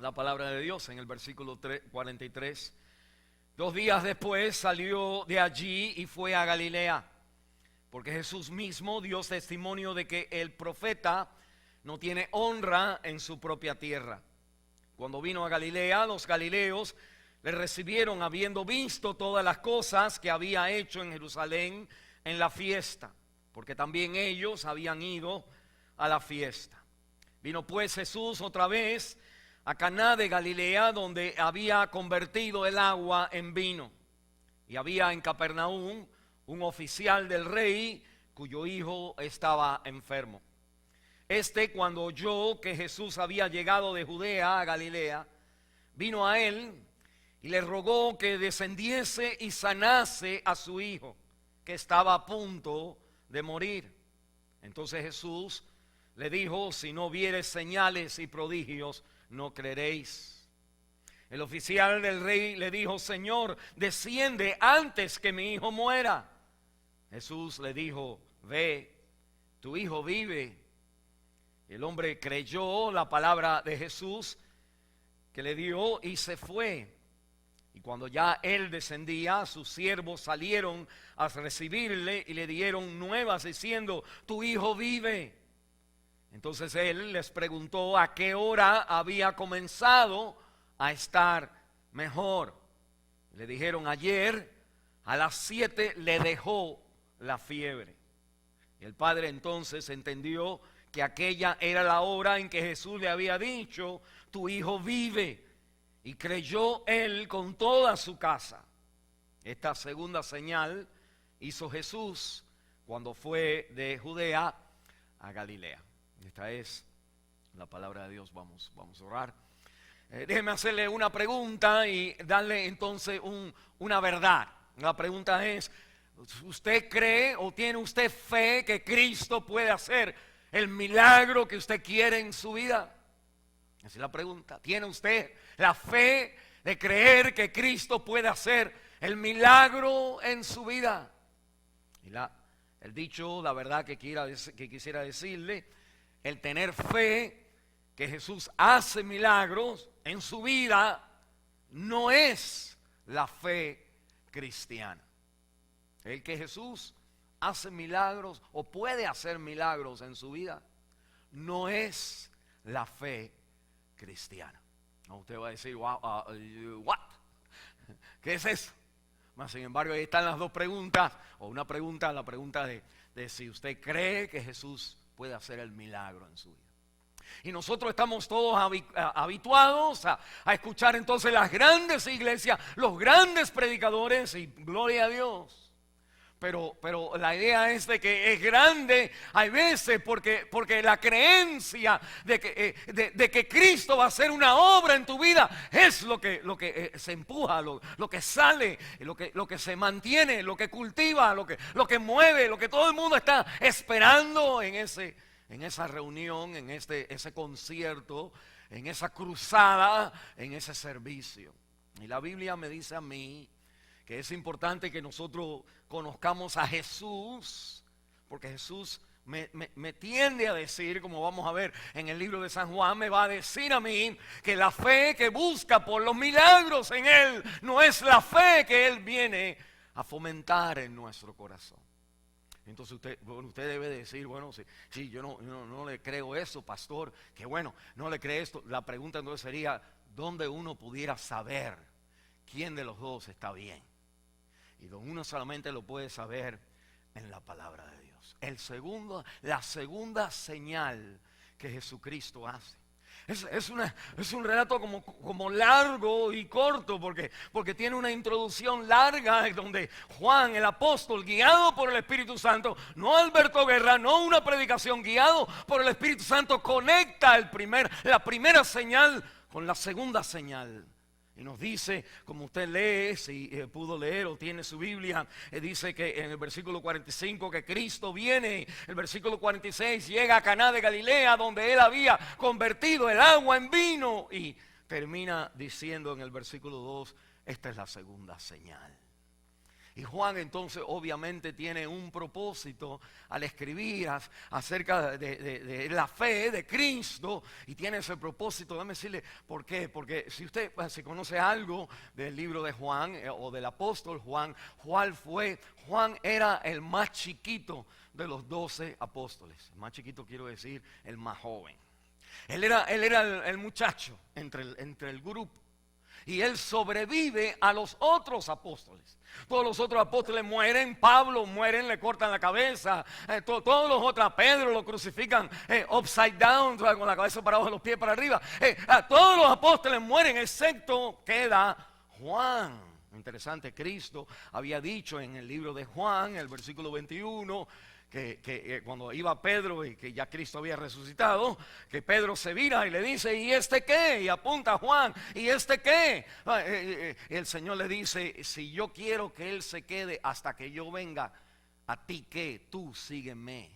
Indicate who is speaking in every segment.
Speaker 1: la palabra de Dios en el versículo 43. 2 días después salió de allí y fue a Galilea, porque Jesús mismo dio testimonio de que el profeta no tiene honra en su propia tierra. Cuando vino a Galilea, los galileos le recibieron habiendo visto todas las cosas que había hecho en Jerusalén en la fiesta, porque también ellos habían ido a la fiesta. Vino pues Jesús otra vez a Caná de Galilea, donde había convertido el agua en vino. Y había en Capernaum un oficial del rey cuyo hijo estaba enfermo. Cuando oyó que Jesús había llegado de Judea a Galilea, vino a él y le rogó que descendiese y sanase a su hijo, que estaba a punto de morir. Entonces Jesús le dijo: si no viereis señales y prodigios, no creeréis. El oficial del rey le dijo: Señor, desciende antes que mi hijo muera. Jesús le dijo: ve, tu hijo vive. El hombre creyó la palabra de Jesús que le dio y se fue. Y cuando ya él descendía, sus siervos salieron a recibirle y le dieron nuevas diciendo: tu hijo vive. Entonces él les preguntó a qué hora había comenzado a estar mejor. Le dijeron: ayer a las 7 le dejó la fiebre. Y el padre entonces entendió que aquella era la hora en que Jesús le había dicho: tu hijo vive. Y creyó él con toda su casa. Esta segunda señal hizo Jesús cuando fue de Judea a Galilea. Esta es la palabra de Dios. Vamos a orar. Déjeme hacerle una pregunta y darle entonces una verdad. La pregunta es: ¿usted cree o tiene usted fe que Cristo puede hacer el milagro que usted quiere en su vida? Esa es la pregunta. ¿Tiene usted la fe de creer que Cristo puede hacer el milagro en su vida? Y el dicho, la verdad que quisiera decirle: el tener fe que Jesús hace milagros en su vida no es la fe cristiana. El que Jesús hace milagros o puede hacer milagros en su vida no es la fe cristiana. Usted va a decir: what? ¿Qué es eso? Mas sin embargo, ahí están las dos preguntas, o una pregunta, la pregunta de si usted cree que Jesús puede hacer el milagro en su vida. Y nosotros estamos todos habituados a escuchar entonces las grandes iglesias, los grandes predicadores, y gloria a Dios. Pero la idea es de que es grande, hay veces, porque la creencia de que Cristo va a hacer una obra en tu vida es lo que se empuja, lo que sale, lo que se mantiene, lo que cultiva, lo que mueve, lo que todo el mundo está esperando en esa reunión, en ese concierto, en esa cruzada, en ese servicio. Y la Biblia me dice a mí que es importante que nosotros conozcamos a Jesús, porque Jesús me tiende a decir, como vamos a ver en el libro de San Juan, me va a decir a mí que la fe que busca por los milagros en Él no es la fe que Él viene a fomentar en nuestro corazón. Entonces usted debe decir: bueno, sí, yo no le creo eso, pastor, que bueno, no le cree esto. La pregunta entonces sería: ¿dónde uno pudiera saber quién de los dos está bien? Y uno solamente lo puede saber en la palabra de Dios. La segunda señal que Jesucristo hace. Es un relato como largo y corto, porque tiene una introducción larga donde Juan, el apóstol, guiado por el Espíritu Santo, no Alberto Guerra, no una predicación, guiado por el Espíritu Santo, conecta la primera señal con la segunda señal. Y nos dice, como usted lee, si pudo leer o tiene su Biblia, dice que en el versículo 45 que Cristo viene. El versículo 46 llega a Caná de Galilea, donde Él había convertido el agua en vino. Y termina diciendo en el versículo 2, esta es la segunda señal. Y Juan entonces obviamente tiene un propósito al escribir acerca de la fe de Cristo, y tiene ese propósito. Déjame decirle por qué. Porque si usted se conoce algo del libro de Juan o del apóstol Juan, Juan era el más chiquito de los 12 apóstoles. El más chiquito quiero decir el más joven. Él era el muchacho entre el grupo. Y él sobrevive a los otros apóstoles. Todos los otros apóstoles mueren. Pablo mueren, le cortan la cabeza. Todos los otros, a Pedro lo crucifican upside down, con la cabeza para abajo, los pies para arriba. Todos los apóstoles mueren, excepto queda Juan. Interesante, Cristo había dicho en el libro de Juan, el versículo 21, que cuando iba Pedro y que ya Cristo había resucitado, que Pedro se vira y le dice: ¿y este qué? Y apunta a Juan: ¿y este qué? El Señor le dice: si yo quiero que él se quede hasta que yo venga, ¿a ti qué? Tú sígueme.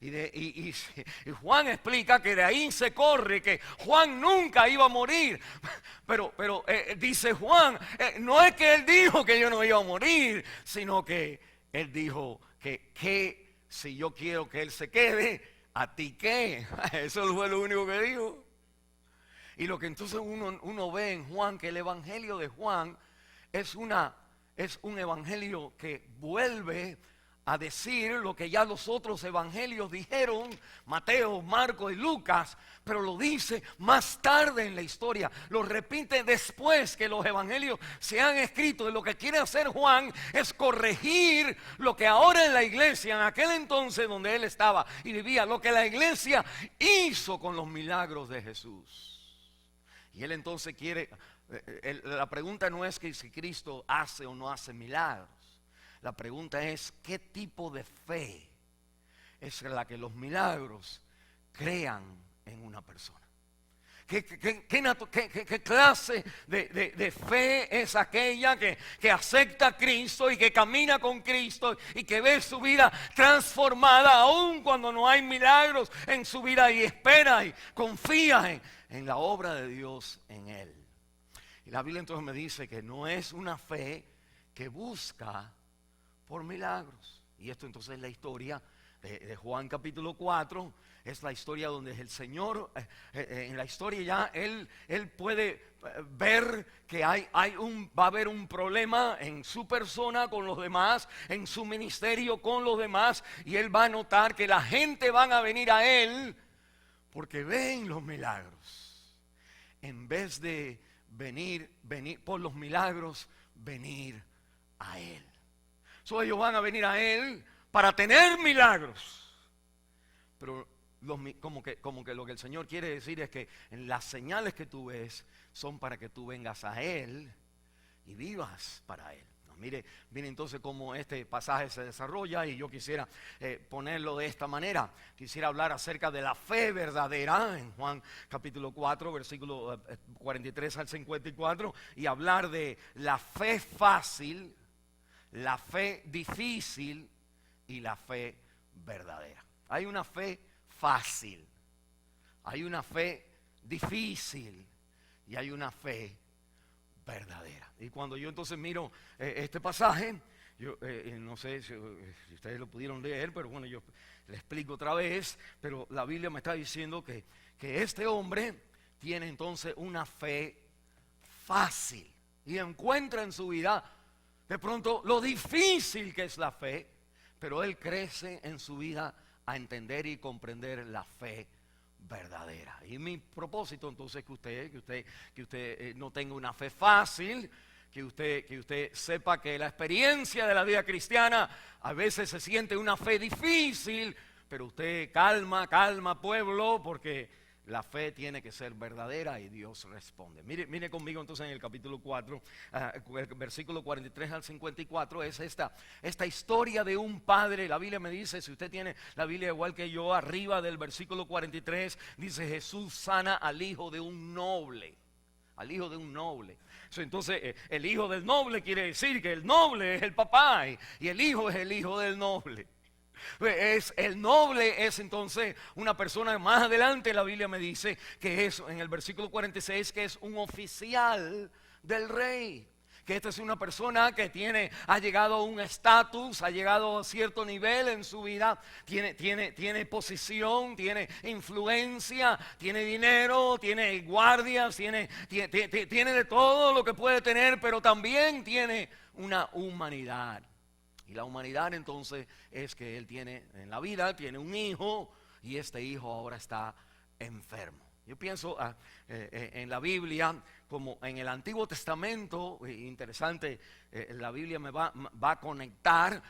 Speaker 1: Y Juan explica que de ahí se corre que Juan nunca iba a morir. Pero dice Juan, no es que él dijo que yo no iba a morir, sino que él dijo que si yo quiero que él se quede, ¿a ti qué? Eso fue lo único que dijo. Y lo que entonces uno ve en Juan, que el evangelio de Juan es un evangelio que vuelve a decir lo que ya los otros evangelios dijeron, Mateo, Marcos y Lucas, pero lo dice más tarde en la historia, lo repite después que los evangelios se han escrito. Y lo que quiere hacer Juan es corregir lo que ahora en la iglesia, en aquel entonces donde él estaba y vivía, lo que la iglesia hizo con los milagros de Jesús. Y él entonces quiere, la pregunta no es que si Cristo hace o no hace milagros. La pregunta es: ¿qué tipo de fe es la que los milagros crean en una persona? ¿Qué clase de fe es aquella que acepta a Cristo y que camina con Cristo y que ve su vida transformada aun cuando no hay milagros en su vida, y espera y confía en la obra de Dios en él? Y la Biblia entonces me dice que no es una fe que busca por milagros. Y esto entonces es la historia de Juan capítulo 4. Es la historia donde el Señor, en la historia ya él puede ver que va a haber un problema en su persona con los demás, en su ministerio con los demás, y él va a notar que la gente van a venir a él porque ven los milagros, en vez de venir por los milagros, venir a él. Ellos van a venir a él para tener milagros. Pero como que lo que el Señor quiere decir es que las señales que tú ves son para que tú vengas a él y vivas para él. Mire entonces cómo este pasaje se desarrolla, y yo quisiera ponerlo de esta manera. Quisiera hablar acerca de la fe verdadera en Juan capítulo 4, versículo 43 al 54, y hablar de la fe fácil, la fe difícil y la fe verdadera. Hay una fe fácil, hay una fe difícil y hay una fe verdadera. Y cuando yo entonces miro este pasaje, yo no sé si ustedes lo pudieron leer, pero bueno, yo le explico otra vez. Pero la Biblia me está diciendo que este hombre tiene entonces una fe fácil y encuentra en su vida de pronto lo difícil que es la fe, pero él crece en su vida a entender y comprender la fe verdadera. Y mi propósito entonces es que usted no tenga una fe fácil, que usted sepa que la experiencia de la vida cristiana a veces se siente una fe difícil, pero usted calma pueblo, porque la fe tiene que ser verdadera y Dios responde. Mire conmigo entonces en el capítulo 4, el versículo 43 al 54, es esta historia de un padre. La Biblia me dice, si usted tiene la Biblia igual que yo, arriba del versículo 43, dice: Jesús sana al hijo de un noble. Al hijo de un noble. Entonces el hijo del noble quiere decir que el noble es el papá y el hijo es el hijo del noble. El noble es entonces una persona. Más adelante la Biblia me dice que es, en el versículo 46, que es un oficial del rey, que esta es una persona que ha llegado a un estatus, ha llegado a cierto nivel en su vida, tiene posición, tiene influencia, tiene dinero, tiene guardias, tiene de todo lo que puede tener, pero también tiene una humanidad. Y la humanidad entonces es que él tiene en la vida, tiene un hijo y este hijo ahora está enfermo. Yo pienso en la Biblia como en el Antiguo Testamento, interesante, la Biblia me va a conectar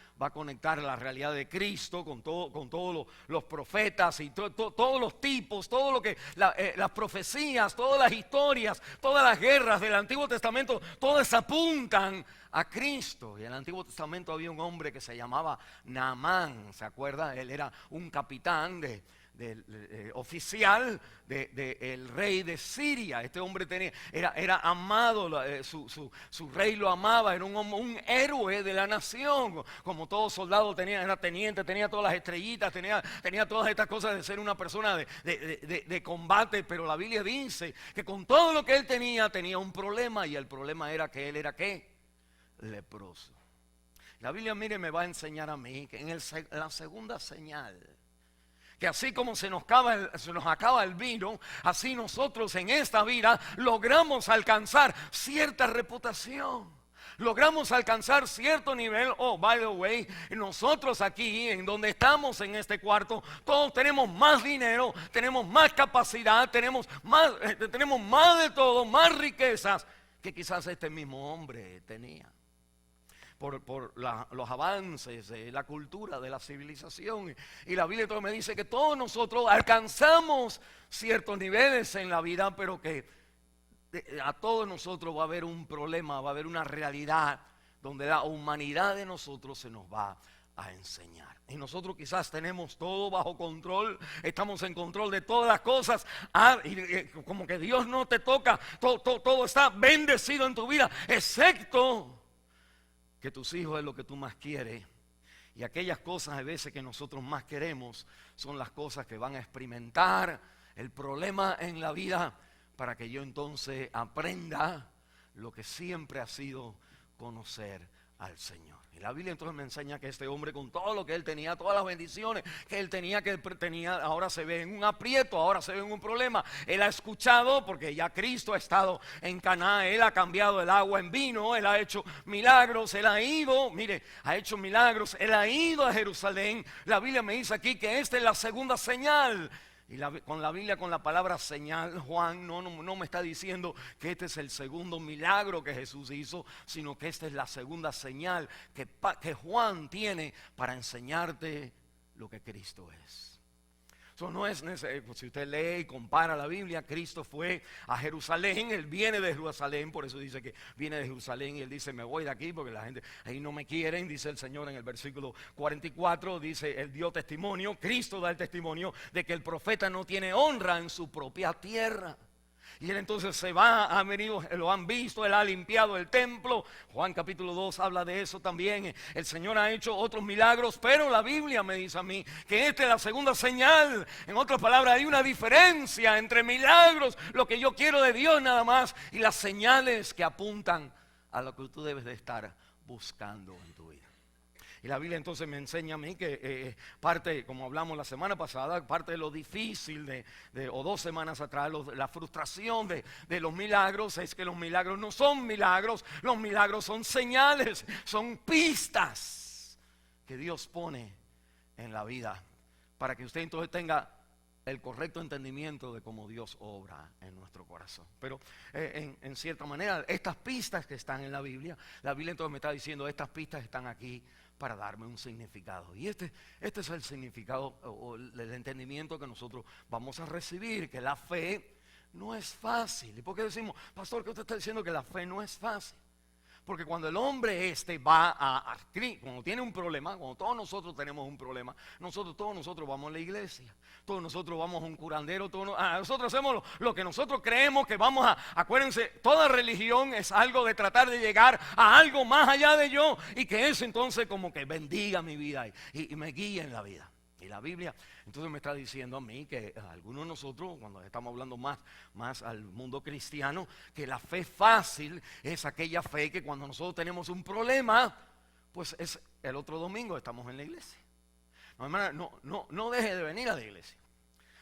Speaker 1: la realidad de Cristo con todos los profetas y todos los tipos, todo lo que las profecías, todas las historias, todas las guerras del Antiguo Testamento, todas apuntan a Cristo. Y en el Antiguo Testamento había un hombre que se llamaba Naamán, ¿se acuerda? Él era un capitán oficial del rey de Siria. Este hombre era amado, su rey lo amaba, era un héroe de la nación. Como todo soldado era teniente, tenía todas las estrellitas, tenía todas estas cosas de ser una persona de combate. Pero la Biblia dice que con todo lo que él tenía un problema, y el problema era que él era ¿qué? Leproso. La Biblia, mire, me va a enseñar a mí que en la segunda señal, que así como se nos acaba el vino, así nosotros en esta vida logramos alcanzar cierta reputación, logramos alcanzar cierto nivel. Oh, by the way, nosotros aquí, en donde estamos en este cuarto, todos tenemos más dinero, tenemos más capacidad, tenemos más de todo, más riquezas que quizás este mismo hombre tenía. Por los avances de la cultura, de la civilización. Y la Biblia todo me dice que todos nosotros alcanzamos ciertos niveles en la vida, pero que a todos nosotros va a haber un problema, va a haber una realidad donde la humanidad de nosotros se nos va a enseñar. Y nosotros quizás tenemos todo bajo control, estamos en control de todas las cosas, y como que Dios no te toca, todo está bendecido en tu vida, excepto que tus hijos es lo que tú más quieres. Y aquellas cosas a veces que nosotros más queremos son las cosas que van a experimentar el problema en la vida, para que yo entonces aprenda lo que siempre ha sido conocer al Señor. Y la Biblia entonces me enseña que este hombre, con todo lo que él tenía, todas las bendiciones que él tenía, ahora se ve en un aprieto, ahora se ve en un problema. Él ha escuchado, porque ya Cristo ha estado en Caná, él ha cambiado el agua en vino, él ha hecho milagros, él ha ido, ha hecho milagros, él ha ido a Jerusalén. La Biblia me dice aquí que esta es la segunda señal. Y con la Biblia, con la palabra señal, Juan no me está diciendo que este es el segundo milagro que Jesús hizo, sino que esta es la segunda señal que Juan tiene para enseñarte lo que Cristo es. Eso no es necesario. Si usted lee y compara la Biblia, Cristo fue a Jerusalén, él viene de Jerusalén, por eso dice que viene de Jerusalén, y él dice: me voy de aquí porque la gente ahí no me quieren, dice el Señor en el versículo 44, dice: él dio testimonio, Cristo da el testimonio de que el profeta no tiene honra en su propia tierra. Y él entonces se va, ha venido, lo han visto, él ha limpiado el templo. Juan capítulo 2 habla de eso también. El Señor ha hecho otros milagros, pero la Biblia me dice a mí que esta es la segunda señal. En otras palabras, hay una diferencia entre milagros, lo que yo quiero de Dios nada más, y las señales que apuntan a lo que tú debes de estar buscando en tu vida. Y la Biblia entonces me enseña a mí que parte, como hablamos la semana pasada, parte de lo difícil o 2 semanas atrás, la frustración de los milagros, es que los milagros no son milagros, los milagros son señales, son pistas que Dios pone en la vida para que usted entonces tenga el correcto entendimiento de cómo Dios obra en nuestro corazón. Pero en cierta manera, estas pistas que están en la Biblia entonces me está diciendo: estas pistas están aquí para darme un significado. Y este es el significado o el entendimiento que nosotros vamos a recibir, que la fe no es fácil. ¿Y por qué decimos, pastor, que usted está diciendo que la fe no es fácil? Porque cuando el hombre cuando tiene un problema, cuando todos nosotros tenemos un problema, todos nosotros vamos a la iglesia, todos nosotros vamos a un curandero, nosotros hacemos lo que nosotros creemos que vamos a. Acuérdense, toda religión es algo de tratar de llegar a algo más allá de yo, y que eso entonces como que bendiga mi vida y me guíe en la vida. Y la Biblia entonces me está diciendo a mí que algunos de nosotros, cuando estamos hablando más al mundo cristiano, que la fe fácil es aquella fe que cuando nosotros tenemos un problema, pues es el otro domingo estamos en la iglesia. No, hermana, no deje de venir a la iglesia.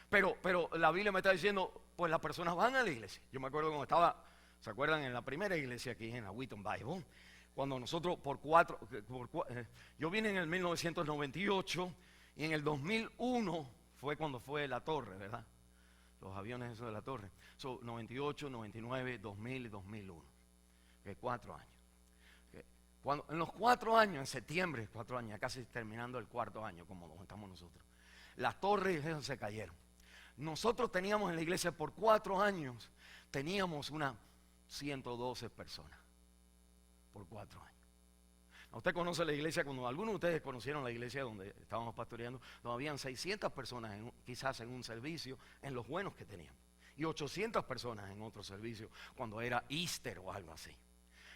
Speaker 1: Pero la Biblia me está diciendo, pues las personas van a la iglesia. Yo me acuerdo cuando estaba, ¿se acuerdan? En la primera iglesia aquí en la Wheaton Bible, cuando nosotros yo vine en el 1998 y en el 2001 fue cuando fue la torre, ¿verdad? Los aviones esos de la torre. 98, 99, 2000 y 2001. 4 años. En los 4 años, en septiembre, 4 años, casi terminando el cuarto año, como estamos nosotros, las torres esas se cayeron. Nosotros teníamos en la iglesia por 4 años, teníamos unas 112 personas, por 4 años. Usted conoce la iglesia, cuando algunos de ustedes conocieron la iglesia donde estábamos pastoreando, donde habían 600 personas quizás en un servicio, en los buenos que teníamos, y 800 personas en otro servicio, cuando era Easter o algo así.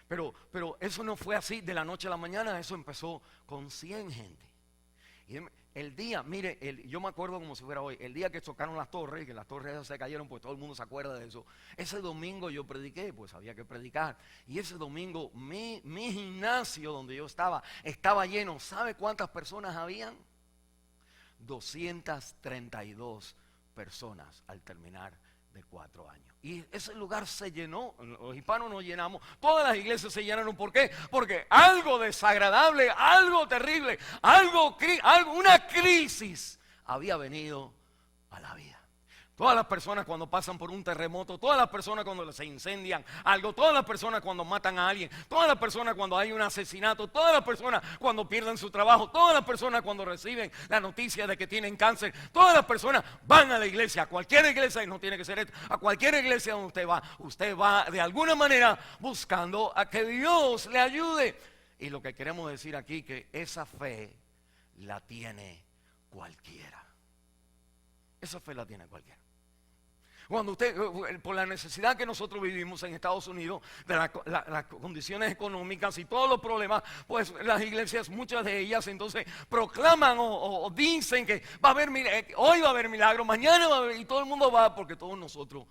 Speaker 1: Pero eso no fue así de la noche a la mañana, eso empezó con 100 gente. Y el día, mire, yo me acuerdo como si fuera hoy, el día que chocaron las torres, que las torres se cayeron, pues todo el mundo se acuerda de eso. Ese domingo yo prediqué, pues había que predicar. Y ese domingo mi gimnasio donde yo estaba lleno. ¿Sabe cuántas personas habían? 232 personas al terminar de 4 años. Y ese lugar se llenó. Los hispanos nos llenamos. Todas las iglesias se llenaron. ¿Por qué? Porque algo desagradable, algo terrible, una crisis había venido a la vida. Todas las personas cuando pasan por un terremoto, todas las personas cuando se incendian algo, todas las personas cuando matan a alguien, todas las personas cuando hay un asesinato, todas las personas cuando pierden su trabajo, todas las personas cuando reciben la noticia de que tienen cáncer, todas las personas van a la iglesia, a cualquier iglesia, y no tiene que ser esto, a cualquier iglesia donde usted va de alguna manera buscando a que Dios le ayude. Y lo que queremos decir aquí, que esa fe la tiene cualquiera. Esa fe la tiene cualquiera. Cuando usted, por la necesidad que nosotros vivimos en Estados Unidos, de las condiciones económicas y todos los problemas, pues las iglesias, muchas de ellas, entonces proclaman o dicen que hoy va a haber milagro, mañana va a haber, y todo el mundo va, porque todos nosotros,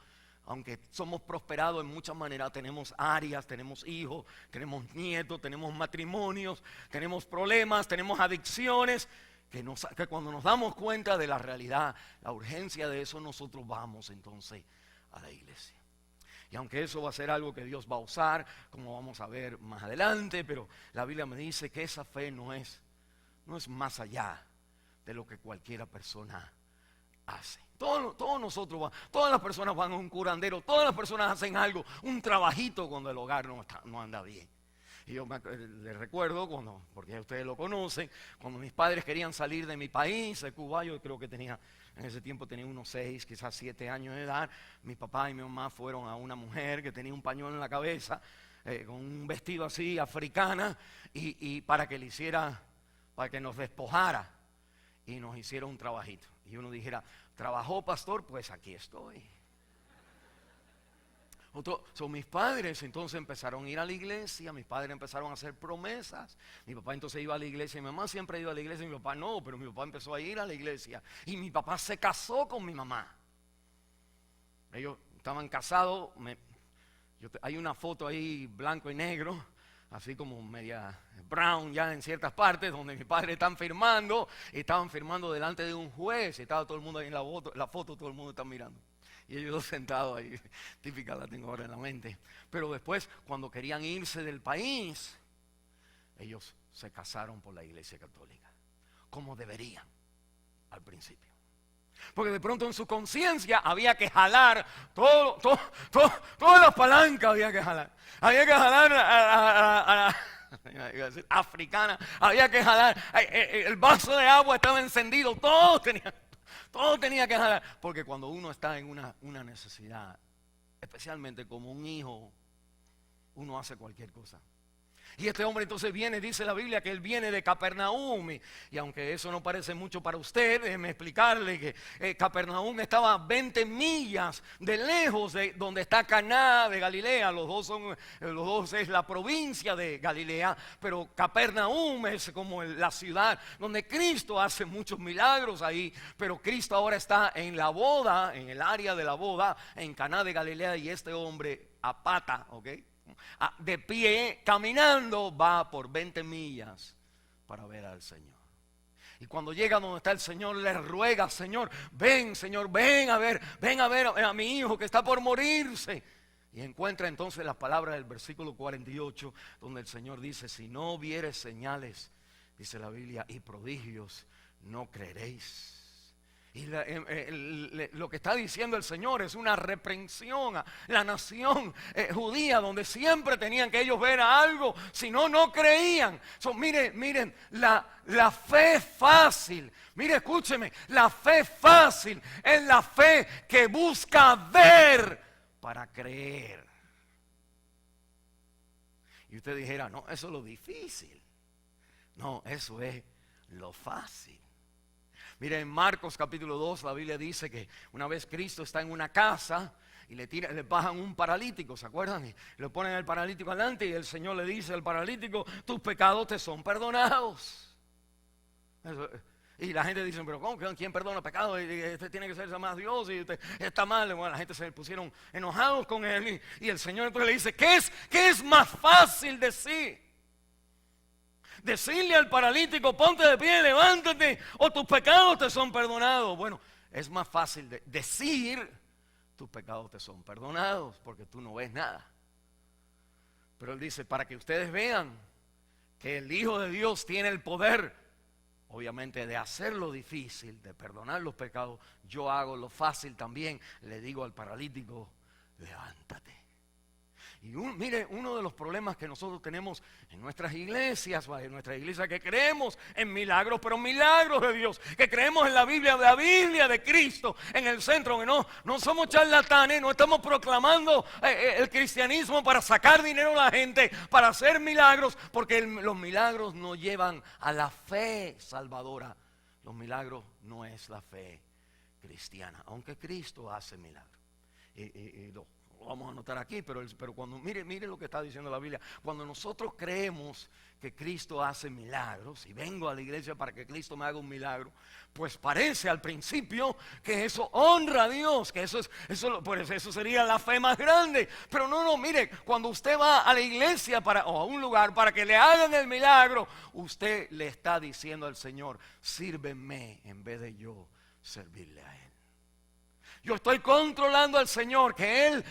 Speaker 1: aunque somos prosperados en muchas maneras, tenemos áreas, tenemos hijos, tenemos nietos, tenemos matrimonios, tenemos problemas, tenemos adicciones. Que cuando nos damos cuenta de la realidad, la urgencia de eso, nosotros vamos entonces a la iglesia. Y aunque eso va a ser algo que Dios va a usar, como vamos a ver más adelante, pero la Biblia me dice que esa fe no es más allá de lo que cualquiera persona hace. Todos nosotros todas las personas van a un curandero, todas las personas hacen algo, un trabajito cuando el hogar no anda bien. Y yo les recuerdo, porque ustedes lo conocen, cuando mis padres querían salir de mi país, de Cuba, yo creo que en ese tiempo tenía unos 6, quizás 7 años de edad. Mi papá y mi mamá fueron a una mujer que tenía un pañuelo en la cabeza, con un vestido así, africana, y para que nos despojara y nos hiciera un trabajito. Y uno dijera, ¿trabajó, pastor? Pues aquí estoy. Mis padres entonces empezaron a ir a la iglesia, mis padres empezaron a hacer promesas, mi papá entonces iba a la iglesia, mi mamá siempre iba a la iglesia, mi papá no, pero mi papá empezó a ir a la iglesia y mi papá se casó con mi mamá. Ellos estaban casados, hay una foto ahí blanco y negro, así como media brown ya en ciertas partes, donde mis padres estaban firmando delante de un juez, y estaba todo el mundo ahí en la foto, todo el mundo está mirando. Y ellos sentados ahí, típica la tengo ahora en la mente. Pero después, cuando querían irse del país, ellos se casaron por la iglesia católica, como deberían al principio. Porque de pronto en su conciencia había que jalar todas las palancas, había que jalar a la africana, había que jalar, el vaso de agua estaba encendido, todo tenía que jalar, porque cuando uno está en una necesidad, especialmente como un hijo, uno hace cualquier cosa. Y este hombre entonces viene, dice la Biblia que él viene de Capernaum. Y aunque eso no parece mucho para usted, déjeme explicarle que Capernaum estaba a 20 millas de lejos de donde está Caná de Galilea. Los dos es la provincia de Galilea, pero Capernaum es como la ciudad donde Cristo hace muchos milagros ahí. Pero Cristo ahora está en la boda, en el área de la boda, en Caná de Galilea, y este hombre a pata, ¿ok?, de pie, caminando, va por 20 millas para ver al Señor. Y cuando llega donde está el Señor, le ruega: Señor, Señor, ven a ver a mi hijo que está por morirse. Y encuentra entonces las palabras del versículo 48, donde el Señor dice: si no vieres señales, dice la Biblia, y prodigios, no creeréis. Y lo que está diciendo el Señor es una reprensión a la nación judía, donde siempre tenían que ellos ver algo, si no, no creían. Miren, la fe fácil, mire, escúcheme, la fe fácil es la fe que busca ver para creer. Y usted dijera: no, eso es lo difícil. No, eso es lo fácil. Mire, en Marcos capítulo 2 la Biblia dice que una vez Cristo está en una casa y le bajan un paralítico, ¿se acuerdan? Y le ponen el paralítico adelante y el Señor le dice al paralítico: tus pecados te son perdonados. Y la gente dice: pero ¿cómo? ¿Quién perdona pecados? Este tiene que ser más Dios y usted está mal. Bueno, la gente se pusieron enojados con él y el Señor entonces le dice: ¿qué es más fácil decir? Decirle al paralítico: ponte de pie, levántate, o tus pecados te son perdonados. Bueno, es más fácil decir: tus pecados te son perdonados, porque tú no ves nada. Pero él dice: para que ustedes vean que el Hijo de Dios tiene el poder, obviamente, de hacer lo difícil, de perdonar los pecados, yo hago lo fácil también. Le digo al paralítico: levántate. Y mire, uno de los problemas que nosotros tenemos en nuestras iglesias, que creemos en milagros, pero milagros de Dios, que creemos en la Biblia de Cristo en el centro, que no somos charlatanes, no estamos proclamando el cristianismo para sacar dinero a la gente, para hacer milagros, porque los milagros no llevan a la fe salvadora. Los milagros no es la fe cristiana, aunque Cristo hace milagros. Lo vamos a anotar aquí, pero cuando mire lo que está diciendo la Biblia. Cuando nosotros creemos que Cristo hace milagros y vengo a la iglesia para que Cristo me haga un milagro, pues parece al principio que eso honra a Dios, que eso sería la fe más grande. Pero no, mire, cuando usted va a la iglesia o a un lugar para que le hagan el milagro, usted le está diciendo al Señor: sírveme en vez de yo servirle a Él. Yo estoy controlando al Señor, que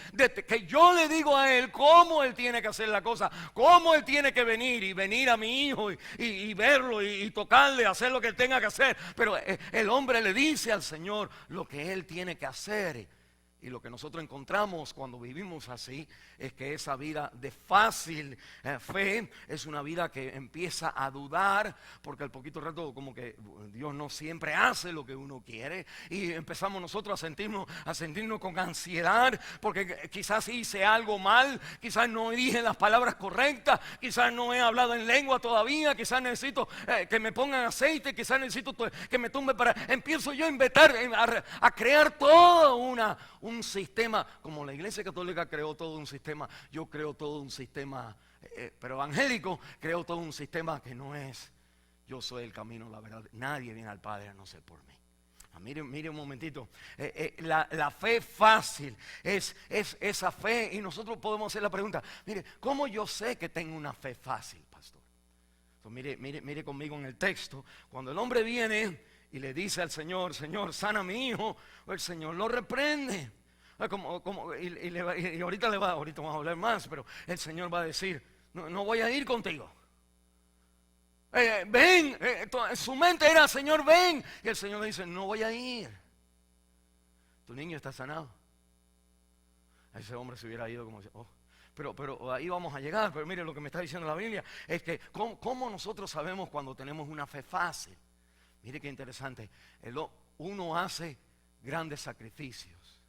Speaker 1: yo le digo a Él cómo Él tiene que hacer la cosa, cómo Él tiene que venir a mi hijo y verlo y tocarle, hacer lo que Él tenga que hacer. Pero el hombre le dice al Señor lo que Él tiene que hacer. Y lo que nosotros encontramos cuando vivimos así es que esa vida de fácil fe es una vida que empieza a dudar, porque al poquito rato como que Dios no siempre hace lo que uno quiere, y empezamos nosotros a sentirnos con ansiedad, porque quizás hice algo mal, quizás no dije las palabras correctas, quizás no he hablado en lengua todavía, quizás necesito que me pongan aceite, quizás necesito que me tumbe empiezo yo a inventar, a crear todo un sistema. Como la Iglesia Católica creó todo un sistema, yo creo todo un sistema, pero evangélico, creo todo un sistema que no es: yo soy el camino, la verdad, nadie viene al Padre a no ser por mí. Mire un momentito, la fe fácil es esa fe, y nosotros podemos hacer la pregunta: mire, ¿cómo yo sé que tengo una fe fácil, pastor? Entonces, mire conmigo en el texto. Cuando el hombre viene y le dice al Señor: Señor, sana a mi hijo, el Señor lo reprende. Y ahorita vamos a hablar más, pero el Señor va a decir: no voy a ir contigo. Ven, su mente era: Señor, ven. Y el Señor le dice: no voy a ir. Tu niño está sanado. Ese hombre se hubiera ido como pero ahí vamos a llegar. Pero mire lo que me está diciendo la Biblia es que ¿cómo nosotros sabemos cuando tenemos una fe fácil? Mire qué interesante. Uno hace grandes sacrificios.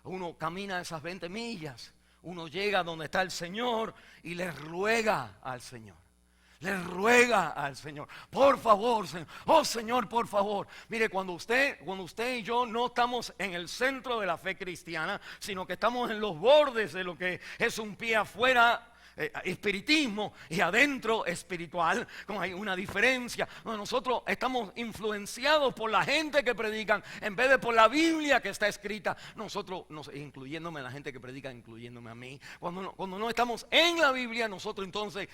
Speaker 1: Uno camina esas 20 millas. Uno llega donde está el Señor y le ruega al Señor. Le ruega al Señor, por favor, Señor. Oh Señor, por favor. Mire, cuando usted y yo no estamos en el centro de la fe cristiana, sino que estamos en los bordes de lo que es un pie afuera, espiritismo, y adentro espiritual, como hay una diferencia. Nosotros estamos influenciados por la gente que predican en vez de por la Biblia que está escrita. Nosotros, incluyéndome la gente que predica, incluyéndome a mí, cuando no estamos en la Biblia, nosotros entonces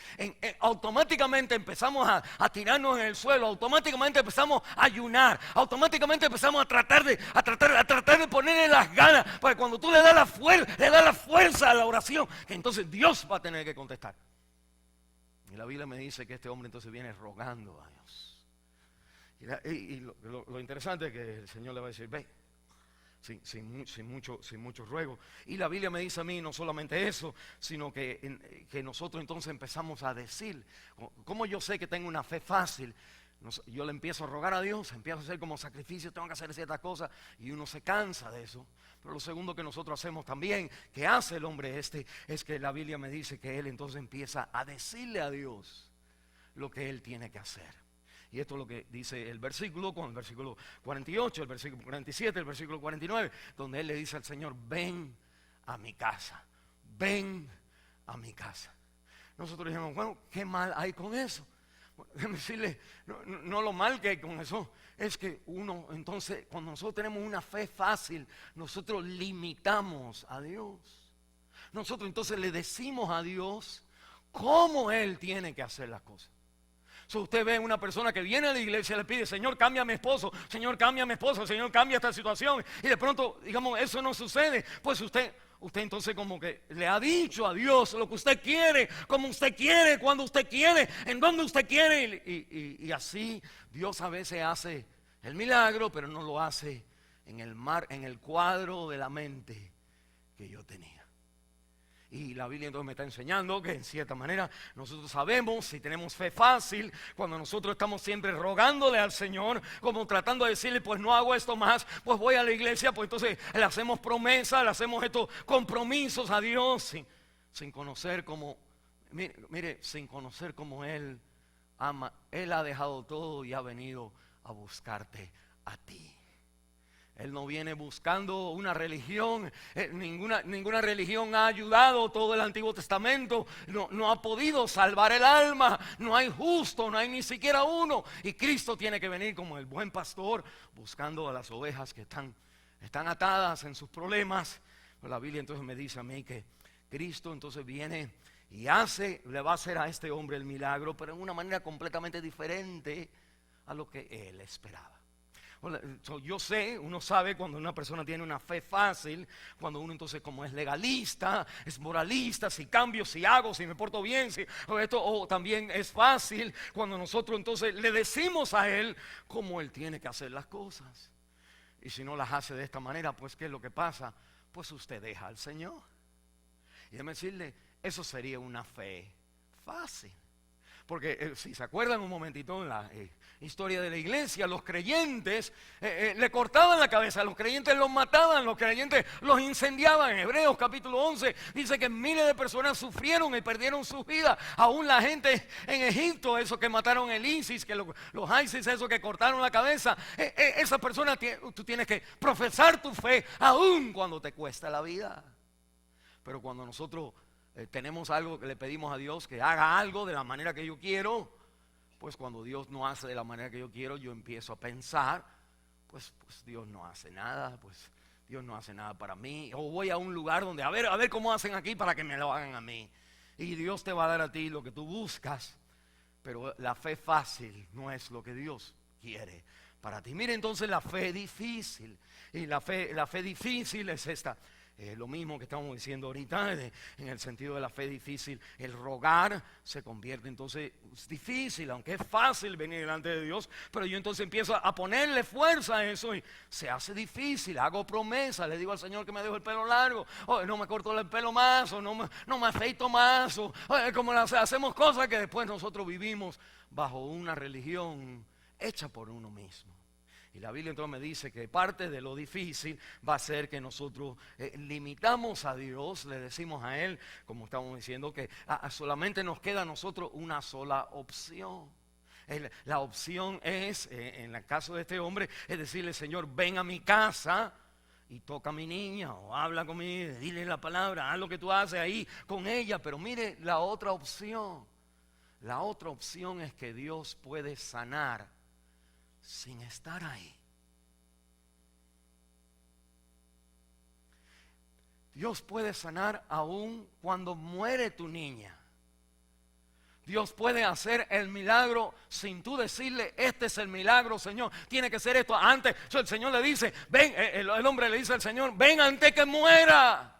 Speaker 1: automáticamente empezamos a tirarnos en el suelo, automáticamente empezamos a ayunar, automáticamente empezamos a tratar de ponerle las ganas, porque cuando tú le das la fuerza a la oración, que entonces Dios va a tener que contestar. Y la Biblia me dice que este hombre entonces viene rogando a Dios. Y lo interesante es que el Señor le va a decir, ve, sin mucho ruego. Y la Biblia me dice a mí no solamente eso, sino que nosotros entonces empezamos a decir, ¿cómo yo sé que tengo una fe fácil? Yo le empiezo a rogar a Dios, empiezo a hacer como sacrificio, tengo que hacer ciertas cosas, y uno se cansa de eso. Pero lo segundo que nosotros hacemos también, que hace el hombre es que la Biblia me dice que él entonces empieza a decirle a Dios lo que él tiene que hacer. Y esto es lo que dice el versículo, con el versículo 48, el versículo 47, el versículo 49, donde él le dice al Señor, ven a mi casa, ven a mi casa. Nosotros dijimos, bueno, ¿qué mal hay con eso? Déjame decirle, no lo mal que hay con eso es que uno, entonces, cuando nosotros tenemos una fe fácil, nosotros limitamos a Dios. Nosotros entonces le decimos a Dios cómo Él tiene que hacer las cosas. Si usted ve a una persona que viene a la iglesia y le pide, Señor, cambia a mi esposo, Señor, cambia a mi esposo, Señor, cambia esta situación, y de pronto, digamos, eso no sucede, pues usted entonces como que le ha dicho a Dios lo que usted quiere, como usted quiere, cuando usted quiere, en donde usted quiere, y así Dios a veces hace el milagro, pero no lo hace en el cuadro de la mente que yo tenía. Y la Biblia entonces me está enseñando que en cierta manera nosotros sabemos, si tenemos fe fácil, cuando nosotros estamos siempre rogándole al Señor, como tratando de decirle, pues no hago esto más, pues voy a la iglesia, pues entonces le hacemos promesas, le hacemos estos compromisos a Dios, sin conocer cómo, mire, sin conocer cómo Él ama. Él ha dejado todo y ha venido a buscarte a ti. Él no viene buscando una religión, ninguna religión ha ayudado. Todo el Antiguo Testamento no ha podido salvar el alma. No hay justo, no hay ni siquiera uno. Y Cristo tiene que venir como el buen pastor, buscando a las ovejas que están atadas en sus problemas. Pero la Biblia entonces me dice a mí que Cristo entonces viene y le va a hacer a este hombre el milagro, pero en una manera completamente diferente a lo que él esperaba. Yo sé, uno sabe cuando una persona tiene una fe fácil, cuando uno entonces como es legalista, es moralista, si cambio, si hago, si me porto bien, o también es fácil cuando nosotros entonces le decimos a Él cómo Él tiene que hacer las cosas. Y si no las hace de esta manera, pues ¿qué es lo que pasa? Pues usted deja al Señor. Y déjeme decirle, eso sería una fe fácil. Porque si se acuerdan un momentito en la historia de la iglesia, los creyentes le cortaban la cabeza, los creyentes los mataban, los creyentes los incendiaban. En Hebreos capítulo 11 dice que miles de personas sufrieron y perdieron sus vidas. Aún la gente en Egipto, esos que mataron el ISIS, que los ISIS, esos que cortaron la cabeza, esas personas, tú tienes que profesar tu fe aún cuando te cuesta la vida. Pero cuando nosotros tenemos algo que le pedimos a Dios que haga algo de la manera que yo quiero, pues cuando Dios no hace de la manera que yo quiero, yo empiezo a pensar, pues Dios no hace nada, pues Dios no hace nada para mí. O voy a un lugar donde a ver cómo hacen aquí para que me lo hagan a mí. Y Dios te va a dar a ti lo que tú buscas, pero la fe fácil no es lo que Dios quiere para ti. Mire entonces la fe difícil. Y la fe difícil es esta. Lo mismo que estamos diciendo ahorita, en el sentido de la fe difícil, el rogar se convierte entonces difícil, aunque es fácil venir delante de Dios, pero yo entonces empiezo a ponerle fuerza a eso y se hace difícil. Hago promesa, le digo al Señor que me dejo el pelo largo, o no me corto el pelo más, o no me afeito más, o como hacemos cosas que después nosotros vivimos bajo una religión hecha por uno mismo. Y la Biblia entonces me dice que parte de lo difícil va a ser que nosotros limitamos a Dios, le decimos a Él, como estamos diciendo, que solamente nos queda a nosotros una sola opción. La opción es, en el caso de este hombre, es decirle: Señor, ven a mi casa y toca a mi niña, o habla conmigo, dile la palabra, haz lo que tú haces ahí con ella. Pero mire la otra opción. La otra opción es que Dios puede sanar sin estar ahí. Dios puede sanar aún cuando muere tu niña. Dios puede hacer el milagro sin tú decirle: este es el milagro, Señor, tiene que ser esto antes. El Señor le dice: ven, el hombre le dice al Señor: ven antes que muera.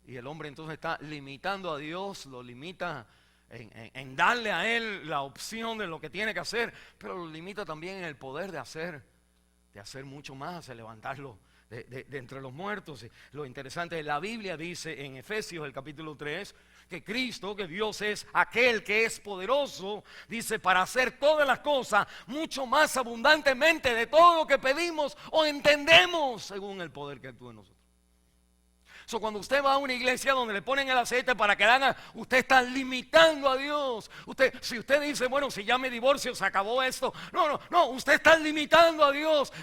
Speaker 1: Y el hombre entonces está limitando a Dios, lo limita en darle a Él la opción de lo que tiene que hacer, pero lo limita también en el poder de hacer mucho más, de levantarlo de entre los muertos. Lo interesante es, la Biblia dice en Efesios el capítulo 3, que Cristo, que Dios es aquel que es poderoso, dice, para hacer todas las cosas mucho más abundantemente de todo lo que pedimos o entendemos, según el poder que actúa en nosotros. Cuando usted va a una iglesia donde le ponen el aceite para que hagan, usted está limitando a Dios. Si usted dice: bueno, si ya me divorcio, se acabó esto. No, usted está limitando a Dios.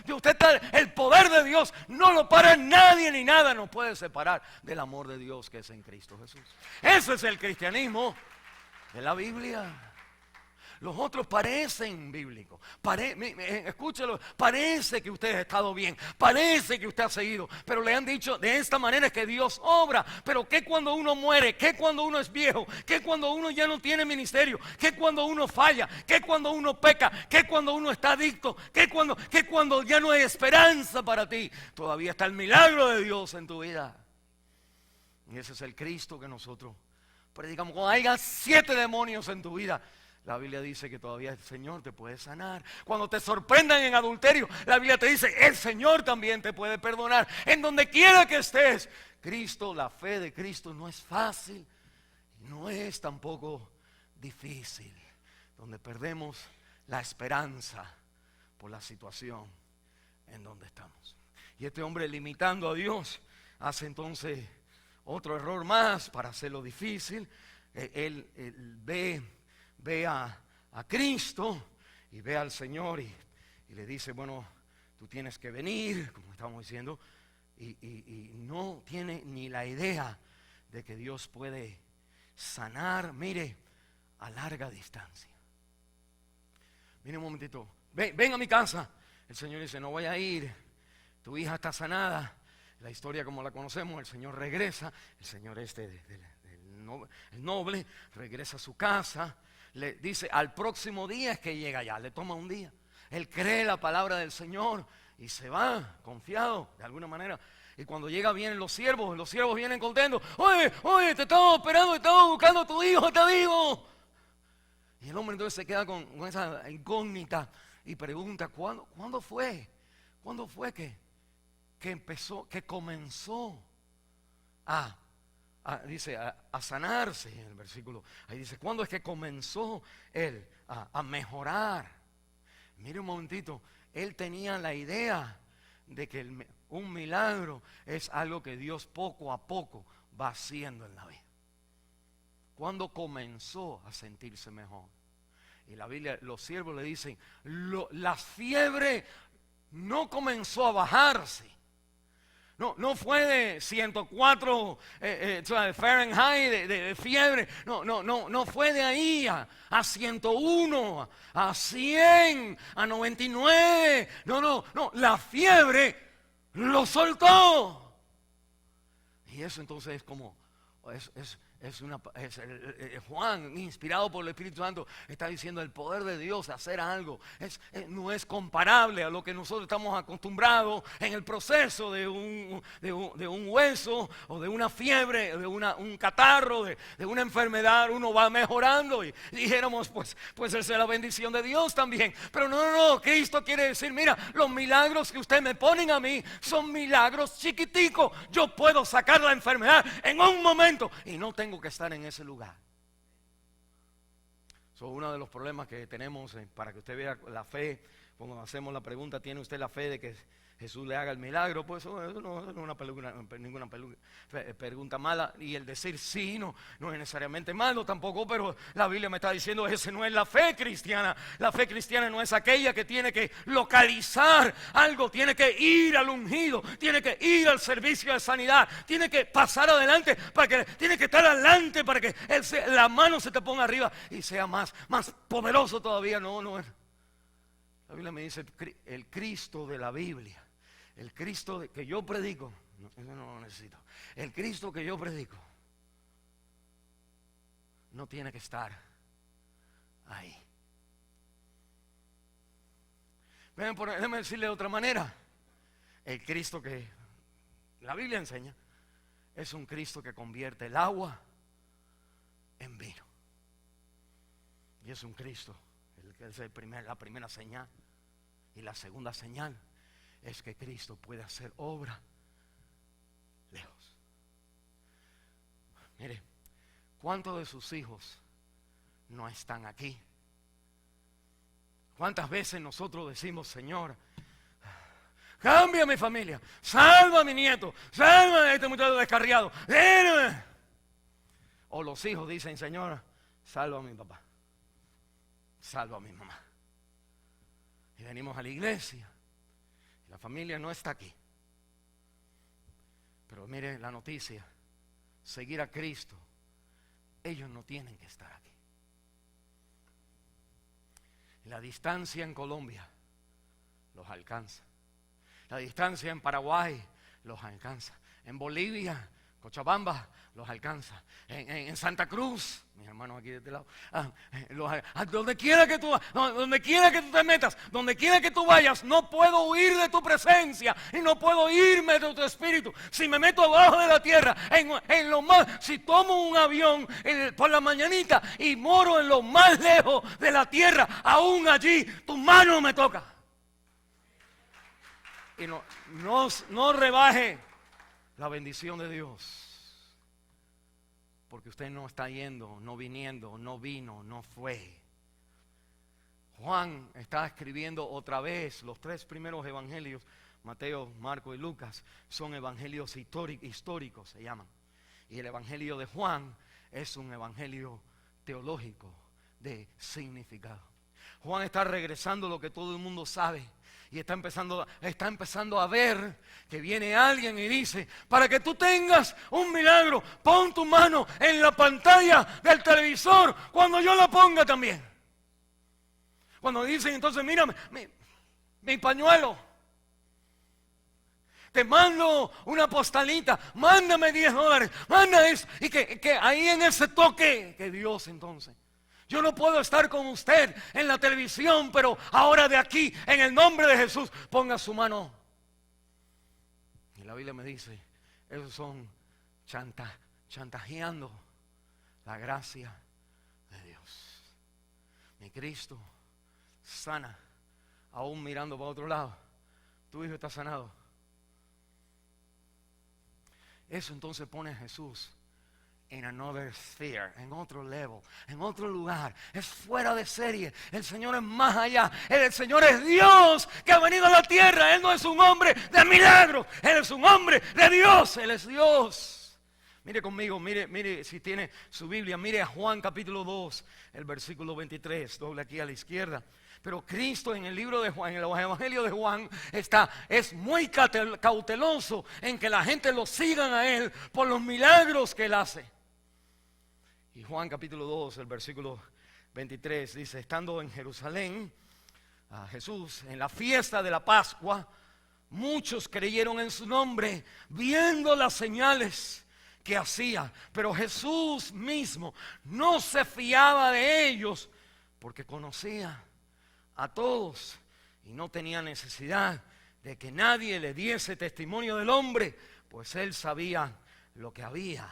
Speaker 1: El poder de Dios no lo para nadie ni nada nos puede separar del amor de Dios que es en Cristo Jesús. Ese es el cristianismo de la Biblia. Los otros parecen bíblicos. Escúchelo, parece que usted ha estado bien, parece que usted ha seguido, pero le han dicho: de esta manera es que Dios obra. Pero ¿qué cuando uno muere? ¿Qué cuando uno es viejo? ¿Qué cuando uno ya no tiene ministerio? ¿Qué cuando uno falla? ¿Qué cuando uno peca? ¿Qué cuando uno está adicto? ¿Qué cuando ya no hay esperanza para ti? Todavía está el milagro de Dios en tu vida. Y ese es el Cristo que nosotros predicamos. Cuando haya 7 demonios en tu vida, la Biblia dice que todavía el Señor te puede sanar. Cuando te sorprendan en adulterio, la Biblia te dice: el Señor también te puede perdonar. En donde quiera que estés, Cristo, la fe de Cristo no es fácil, no es tampoco difícil. Donde perdemos la esperanza por la situación en donde estamos. Y este hombre, limitando a Dios, hace entonces otro error más para hacerlo difícil. Él ve a Cristo y ve al Señor y le dice: bueno, tú tienes que venir, como estamos diciendo, y no tiene ni la idea de que Dios puede sanar, mire, a larga distancia. Mire un momentito, ven a mi casa. El Señor dice: no voy a ir, tu hija está sanada. La historia como la conocemos, el Señor regresa, el Señor el noble regresa a su casa. Le dice: al próximo día es que llega allá. Le toma un día. Él cree la palabra del Señor y se va confiado de alguna manera. Y cuando llega vienen los siervos vienen contentos: oye, te estamos esperando, estamos buscando a tu hijo, está vivo. Y el hombre entonces se queda con esa incógnita y pregunta: ¿cuándo fue? ¿Cuándo fue que comenzó a sanarse? En el versículo ahí dice: ¿cuándo es que comenzó él a mejorar? Mire un momentito, él tenía la idea de que un milagro es algo que Dios poco a poco va haciendo en la vida. ¿Cuándo comenzó a sentirse mejor? Y la Biblia, los siervos le dicen: la fiebre no comenzó a bajarse. No fue de 104 Fahrenheit de fiebre. No fue de ahí a 101, a 100, a 99. No, la fiebre lo soltó. Y eso entonces es como, Juan, inspirado por el Espíritu Santo, está diciendo: el poder de Dios de hacer algo no es comparable a lo que nosotros estamos acostumbrados en el proceso de un hueso o de una fiebre, de un catarro, de una enfermedad. Uno va mejorando y dijéramos: pues esa es la bendición de Dios también. Pero no, Cristo quiere decir: mira, los milagros que ustedes me ponen a mí son milagros chiquiticos. Yo puedo sacar la enfermedad en un momento y no tengo que estar en ese lugar. Uno de los problemas que tenemos, para que usted vea la fe, Cuando hacemos la pregunta, ¿tiene usted la fe de que Jesús le haga el milagro? Pues eso no es ninguna pregunta mala. Y el decir sí no es necesariamente malo tampoco, pero la Biblia me está diciendo esa no es la fe cristiana. La fe cristiana no es aquella que tiene que localizar algo, tiene que ir al ungido, tiene que ir al servicio de sanidad, tiene que pasar adelante, tiene que estar adelante para que la mano se te ponga arriba y sea más poderoso todavía. No es. La Biblia me dice el Cristo de la Biblia, el Cristo que yo predico, eso no lo necesito. El Cristo que yo predico no tiene que estar ahí. Déjame decirle de otra manera. El Cristo que la Biblia enseña es un Cristo que convierte el agua en vino. Y es un Cristo, es la primera señal. Y la segunda señal es que Cristo puede hacer obra lejos. Mire, ¿cuántos de sus hijos no están aquí? ¿Cuántas veces nosotros decimos, Señor, cambia a mi familia, salva a mi nieto, salva a este muchacho descarriado? O los hijos dicen, Señor, salva a mi papá, salva a mi mamá. Y venimos a la iglesia, y la familia no está aquí. Pero mire la noticia, seguir a Cristo, ellos no tienen que estar aquí. La distancia en Colombia los alcanza. La distancia en Paraguay los alcanza. En Bolivia, Cochabamba, los alcanza. En Santa Cruz, mis hermanos aquí de este lado, donde quiera que tú te metas, donde quiera que tú vayas, no puedo huir de tu presencia y no puedo irme de tu espíritu. Si me meto abajo de la tierra, si tomo un avión por la mañanita y moro en lo más lejos de la tierra, aún allí tu mano me toca. Y no rebaje la bendición de Dios. Porque usted no está yendo, no viniendo, no vino, no fue. Juan está escribiendo otra vez. Los 3 primeros evangelios, Mateo, Marco y Lucas, son evangelios históricos, se llaman. Y el evangelio de Juan es un evangelio teológico de significado. Juan está regresando lo que todo el mundo sabe. Y está empezando a ver que viene alguien y dice, para que tú tengas un milagro, pon tu mano en la pantalla del televisor cuando yo la ponga también. Cuando dicen entonces, mírame, mi pañuelo, te mando una postalita, mándame $10, manda eso. Y que ahí en ese toque, que Dios entonces. Yo no puedo estar con usted en la televisión, pero ahora de aquí, en el nombre de Jesús, ponga su mano. Y la Biblia me dice, esos son chantajeando la gracia de Dios. Mi Cristo sana, aún mirando para otro lado. Tu hijo está sanado. Eso entonces pone a Jesús en another sphere, en otro level, en otro lugar. Es fuera de serie. El Señor es más allá. El Señor es Dios que ha venido a la tierra. Él no es un hombre de milagros. Él es un hombre de Dios. Él es Dios. Mire conmigo, mire si tiene su Biblia. Mire a Juan capítulo 2, el versículo 23. Doble aquí a la izquierda. Pero Cristo en el libro de Juan, en el evangelio de Juan, es muy cauteloso en que la gente lo siga a Él por los milagros que Él hace. Y Juan capítulo 2, el versículo 23 dice, estando en Jerusalén, a Jesús en la fiesta de la Pascua, muchos creyeron en su nombre, viendo las señales que hacía. Pero Jesús mismo no se fiaba de ellos, porque conocía a todos y no tenía necesidad de que nadie le diese testimonio del hombre, pues él sabía lo que había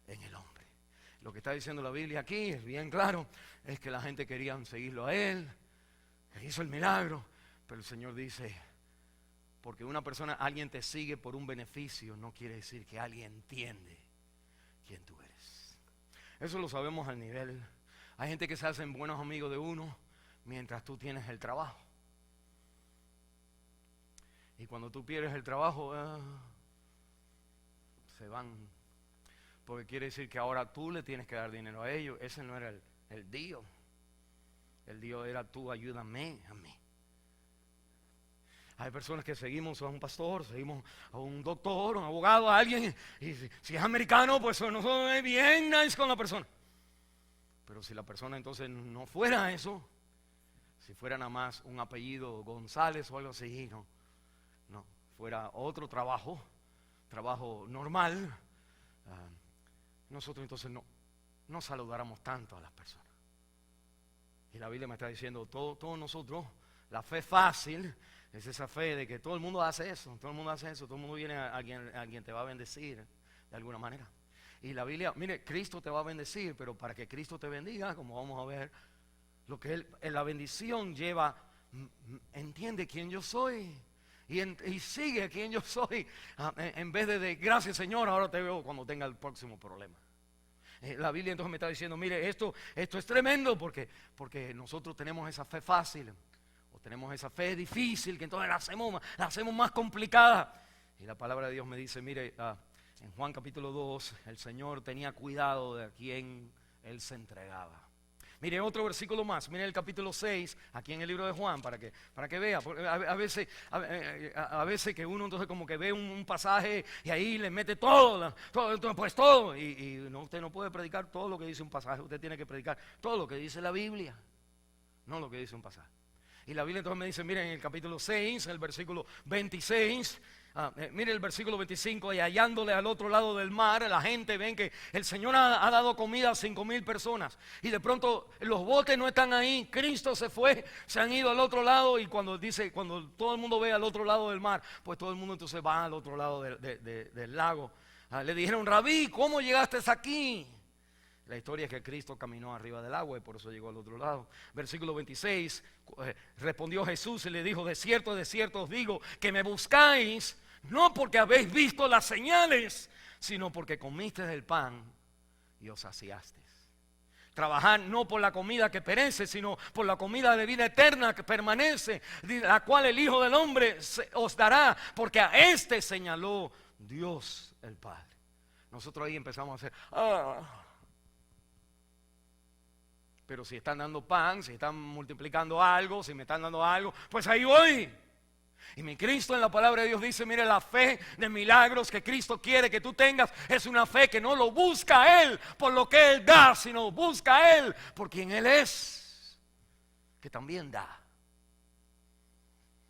Speaker 1: en el hombre. Lo que está diciendo la Biblia aquí es bien claro, es que la gente quería seguirlo a él, que hizo el milagro, pero el Señor dice, porque alguien te sigue por un beneficio, no quiere decir que alguien entiende quién tú eres. Eso lo sabemos al nivel. Hay gente que se hacen buenos amigos de uno mientras tú tienes el trabajo. Y cuando tú pierdes el trabajo, se van. Porque quiere decir que ahora tú le tienes que dar dinero a ellos. Ese no era el Dios. El Dios era tú, ayúdame a mí. Hay personas que seguimos a un pastor, seguimos a un doctor, un abogado, a alguien. Y si es americano, pues no es bien nice con la persona. Pero si la persona entonces no fuera eso, si fuera nada más un apellido González o algo así, no, fuera otro trabajo normal, nosotros entonces no saludáramos tanto a las personas. Y la Biblia me está diciendo, todos nosotros, la fe fácil es esa fe de que todo el mundo hace eso, todo el mundo viene a quien te va a bendecir de alguna manera. Y la Biblia, mire, Cristo te va a bendecir, pero para que Cristo te bendiga, como vamos a ver, lo que la bendición lleva, entiende quién yo soy y sigue quién yo soy, en vez de gracias Señor, ahora te veo cuando tenga el próximo problema. La Biblia entonces me está diciendo, mire, esto es tremendo porque nosotros tenemos esa fe fácil o tenemos esa fe difícil que entonces la hacemos más complicada. Y la palabra de Dios me dice, mire, en Juan capítulo 2, el Señor tenía cuidado de a quién Él se entregaba. Mire otro versículo más, mire el capítulo 6, aquí en el libro de Juan, para que vea. A veces que uno entonces como que ve un pasaje y ahí le mete todo. Y usted no puede predicar todo lo que dice un pasaje, usted tiene que predicar todo lo que dice la Biblia, no lo que dice un pasaje. Y la Biblia entonces me dice, miren en el capítulo 6, el versículo 26, mire el versículo 25, y hallándole al otro lado del mar, la gente ven que el Señor ha dado comida a 5,000 personas. Y de pronto los botes no están ahí, Cristo se fue, se han ido al otro lado. Y cuando todo el mundo ve al otro lado del mar, pues todo el mundo entonces va al otro lado del lago. Le dijeron, Rabí, ¿cómo llegaste aquí? La historia es que Cristo caminó arriba del agua y por eso llegó al otro lado. Versículo 26, respondió Jesús y le dijo, de cierto os digo que me buscáis, no porque habéis visto las señales, sino porque comisteis el pan y os saciasteis. Trabajad no por la comida que perece, sino por la comida de vida eterna que permanece, la cual el Hijo del Hombre os dará, porque a este señaló Dios el Padre. Nosotros ahí empezamos a hacer, pero si están dando pan, si están multiplicando algo, si me están dando algo, pues ahí voy. Y mi Cristo en la palabra de Dios dice, mire, la fe de milagros que Cristo quiere que tú tengas es una fe que no lo busca a Él por lo que Él da, sino busca a Él por quien Él es, que también da.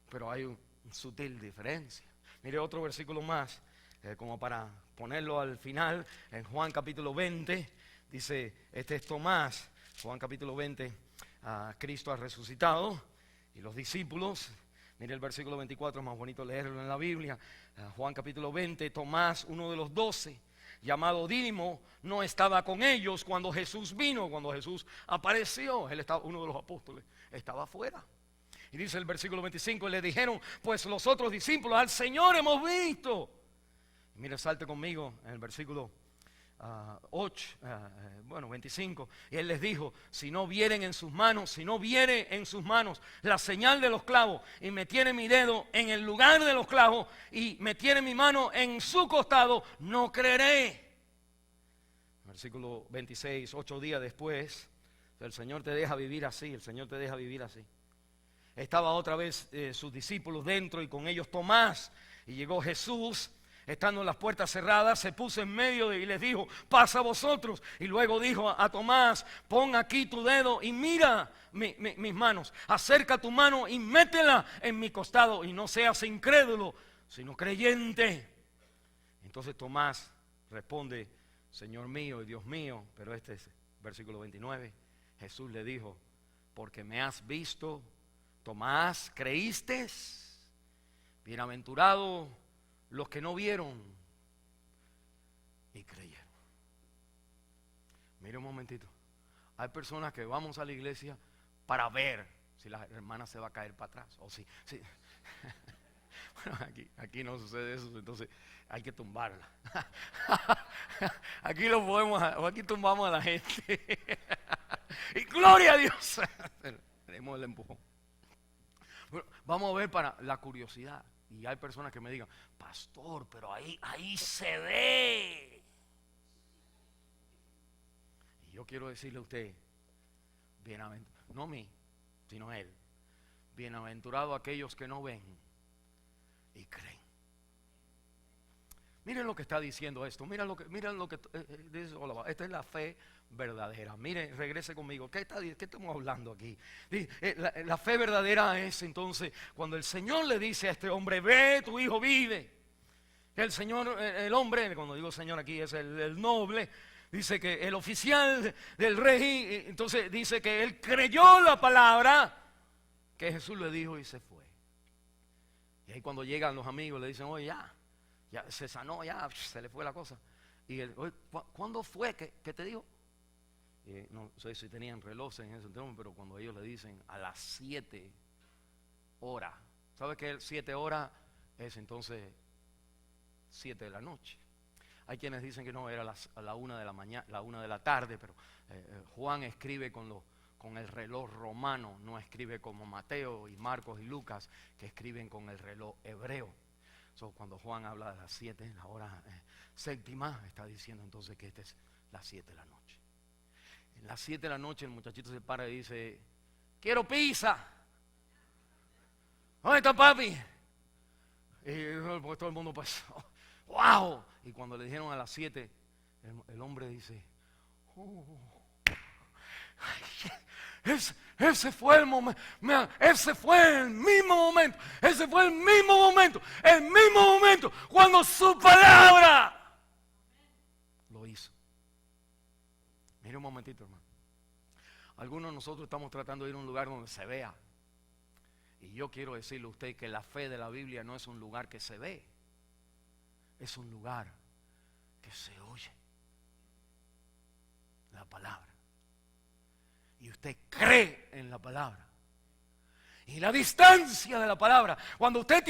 Speaker 1: Pero hay una sutil diferencia. Mire otro versículo más, como para ponerlo al final, en Juan capítulo 20, dice, este es Tomás. Juan capítulo 20, Cristo ha resucitado y los discípulos, mire el versículo 24, es más bonito leerlo en la Biblia. Juan capítulo 20, Tomás, uno de los 12, llamado Dídimo, no estaba con ellos cuando Jesús vino, cuando Jesús apareció. Él estaba, uno de los apóstoles, estaba afuera. Y dice el versículo 25, le dijeron, pues los otros discípulos, al Señor hemos visto. Y mire, salte conmigo en el versículo 25, y Él les dijo, si no viere en sus manos la señal de los clavos, y metiere mi dedo en el lugar de los clavos, y metiere mi mano en su costado, no creeré. Versículo 26, 8 días después, el Señor te deja vivir así, Estaba otra vez sus discípulos dentro y con ellos Tomás, y llegó Jesús. Estando las puertas cerradas, se puso en medio y les dijo, pasa a vosotros. Y luego dijo a Tomás, pon aquí tu dedo y mira mis manos. Acerca tu mano y métela en mi costado. Y no seas incrédulo, sino creyente. Entonces Tomás responde, Señor mío y Dios mío. Pero este es versículo 29. Jesús le dijo, porque me has visto, Tomás, ¿creíste? Bienaventurado los que no vieron y creyeron. Mire un momentito. Hay personas que vamos a la iglesia para ver si la hermana se va a caer para atrás. O si. Bueno, aquí no sucede eso, entonces hay que tumbarla. Aquí tumbamos a la gente. Y gloria a Dios. Tenemos el empujón. Bueno, vamos a ver para la curiosidad. Y hay personas que me digan, pastor, pero ahí se ve. Y yo quiero decirle a usted, bienaventurado, no mí, sino él, bienaventurado aquellos que no ven y creen. Miren lo que está diciendo esto. Miren lo que dice. Esta es la fe verdadera. Miren, regrese conmigo. ¿Qué estamos hablando aquí? La fe verdadera es entonces cuando el Señor le dice a este hombre, ve, tu hijo vive. El Señor, el hombre, cuando digo Señor aquí es el noble, dice que el oficial del rey, entonces dice que él creyó la palabra que Jesús le dijo y se fue. Y ahí cuando llegan los amigos le dicen, oye, ya se sanó, ya se le fue la cosa. Y él, oye, ¿cuándo fue que te dijo? No sé si tenían relojes en ese tiempo, pero cuando ellos le dicen a las 7 horas, ¿sabe que 7 horas es entonces 7 de la noche? Hay quienes dicen que no, era a la 1 de la mañana, la 1 de la tarde, pero Juan escribe con el reloj romano, no escribe como Mateo y Marcos y Lucas, que escriben con el reloj hebreo. Cuando Juan habla de las 7, la hora séptima, está diciendo entonces que esta es las 7 de la noche. En las 7 de la noche el muchachito se para y dice, quiero pizza. ¿Dónde está papi? Y pues, todo el mundo pasó. ¡Wow! Y cuando le dijeron a las 7, el hombre dice, ese fue el momento, ese fue el mismo momento, el mismo momento cuando su palabra lo hizo. Mire un momentito, hermano. Algunos de nosotros estamos tratando de ir a un lugar donde se vea. Y yo quiero decirle a usted que la fe de la Biblia no es un lugar que se ve, es un lugar que se oye la palabra. Y usted cree en la palabra. Y la distancia de la palabra, cuando usted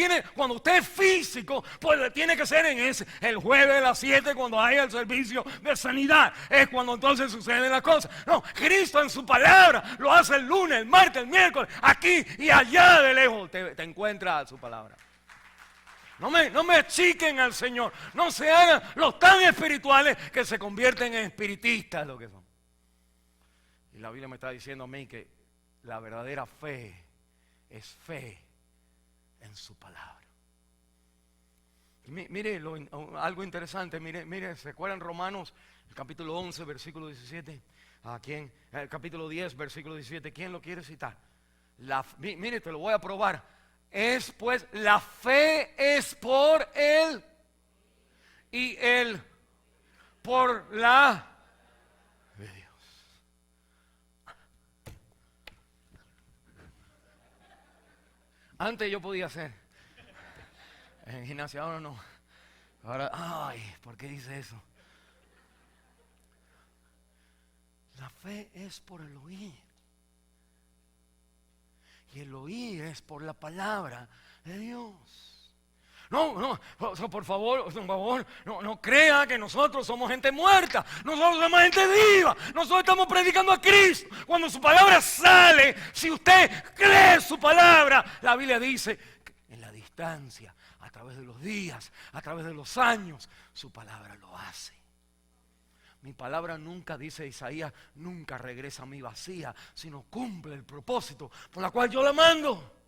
Speaker 1: es físico, pues tiene que ser el jueves a las 7 cuando haya el servicio de sanidad. Es cuando entonces suceden las cosas. No, Cristo en su palabra lo hace el lunes, el martes, el miércoles, aquí y allá de lejos te encuentra su palabra. No me achiquen al Señor, no se hagan los tan espirituales que se convierten en espiritistas lo que son. Y la Biblia me está diciendo a mí que la verdadera fe es fe en su palabra. Mire algo interesante, mire, ¿se acuerdan Romanos, el capítulo 11, versículo 17? ¿A quién? El capítulo 10, versículo 17, ¿quién lo quiere citar? Mire, te lo voy a probar. Pues, la fe es por él y él por la de Dios. Antes yo podía hacer en gimnasia, ahora no. Ahora, ¿por qué dice eso? La fe es por el oír. Y el oír es por la palabra de Dios. No, por favor, no crea que nosotros somos gente muerta. Nosotros somos gente viva. Nosotros estamos predicando a Cristo. Cuando su palabra sale, si usted cree su palabra, la Biblia dice que en la distancia, a través de los días, a través de los años, su palabra lo hace. Mi palabra nunca, dice Isaías, nunca regresa a mí vacía, sino cumple el propósito por la cual yo la mando.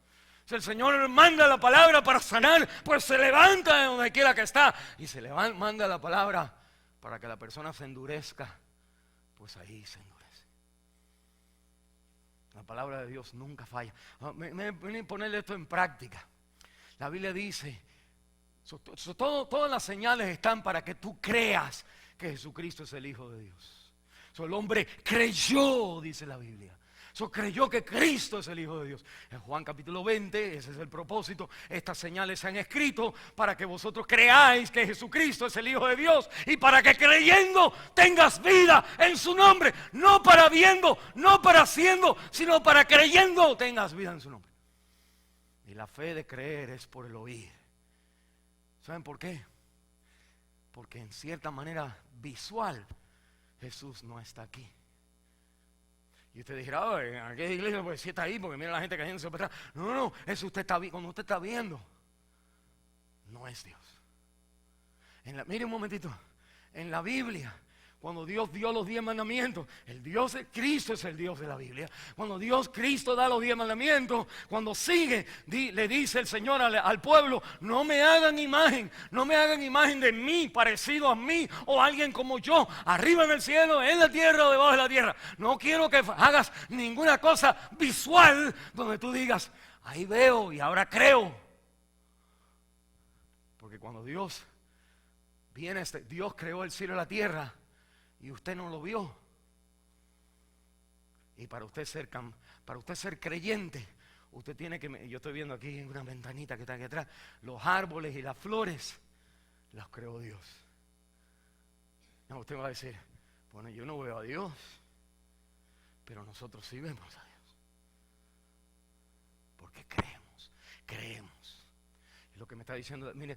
Speaker 1: Si el Señor manda la palabra para sanar, pues se levanta de donde quiera que está y manda la palabra para que la persona se endurezca, pues ahí se endurece. La palabra de Dios nunca falla. Voy a ponerle esto en práctica. La Biblia dice, todas las señales están para que tú creas que Jesucristo es el Hijo de Dios. El hombre creyó, dice la Biblia. Creyó que Cristo es el Hijo de Dios. En Juan capítulo 20, ese es el propósito. Estas señales se han escrito para que vosotros creáis que Jesucristo es el Hijo de Dios y para que creyendo tengas vida en su nombre. No para viendo, no para haciendo, sino para creyendo tengas vida en su nombre. Y la fe de creer es por el oír. ¿Saben por qué? Porque en cierta manera visual Jesús no está aquí. Y usted dirá, en aquella iglesia pues sí está ahí, porque mira la gente cayéndose para atrás. No, eso usted está viendo. Cuando usted está viendo, no es Dios. Mire un momentito, en la Biblia, cuando Dios dio los 10 mandamientos, el Dios de Cristo es el Dios de la Biblia. Cuando Cristo da los 10 mandamientos, cuando sigue, le dice el Señor al pueblo: no me hagan imagen, no me hagan imagen de mí, parecido a mí o a alguien como yo, arriba en el cielo, en la tierra o debajo de la tierra. No quiero que hagas ninguna cosa visual donde tú digas: ahí veo y ahora creo. Porque cuando Dios creó el cielo y la tierra, y usted no lo vio. Y para usted ser creyente, usted tiene que... Yo estoy viendo aquí en una ventanita que está aquí atrás, los árboles y las flores los creó Dios. No, usted va a decir: bueno, yo no veo a Dios, pero nosotros sí vemos a Dios. Porque creemos. Y lo que me está diciendo, mire,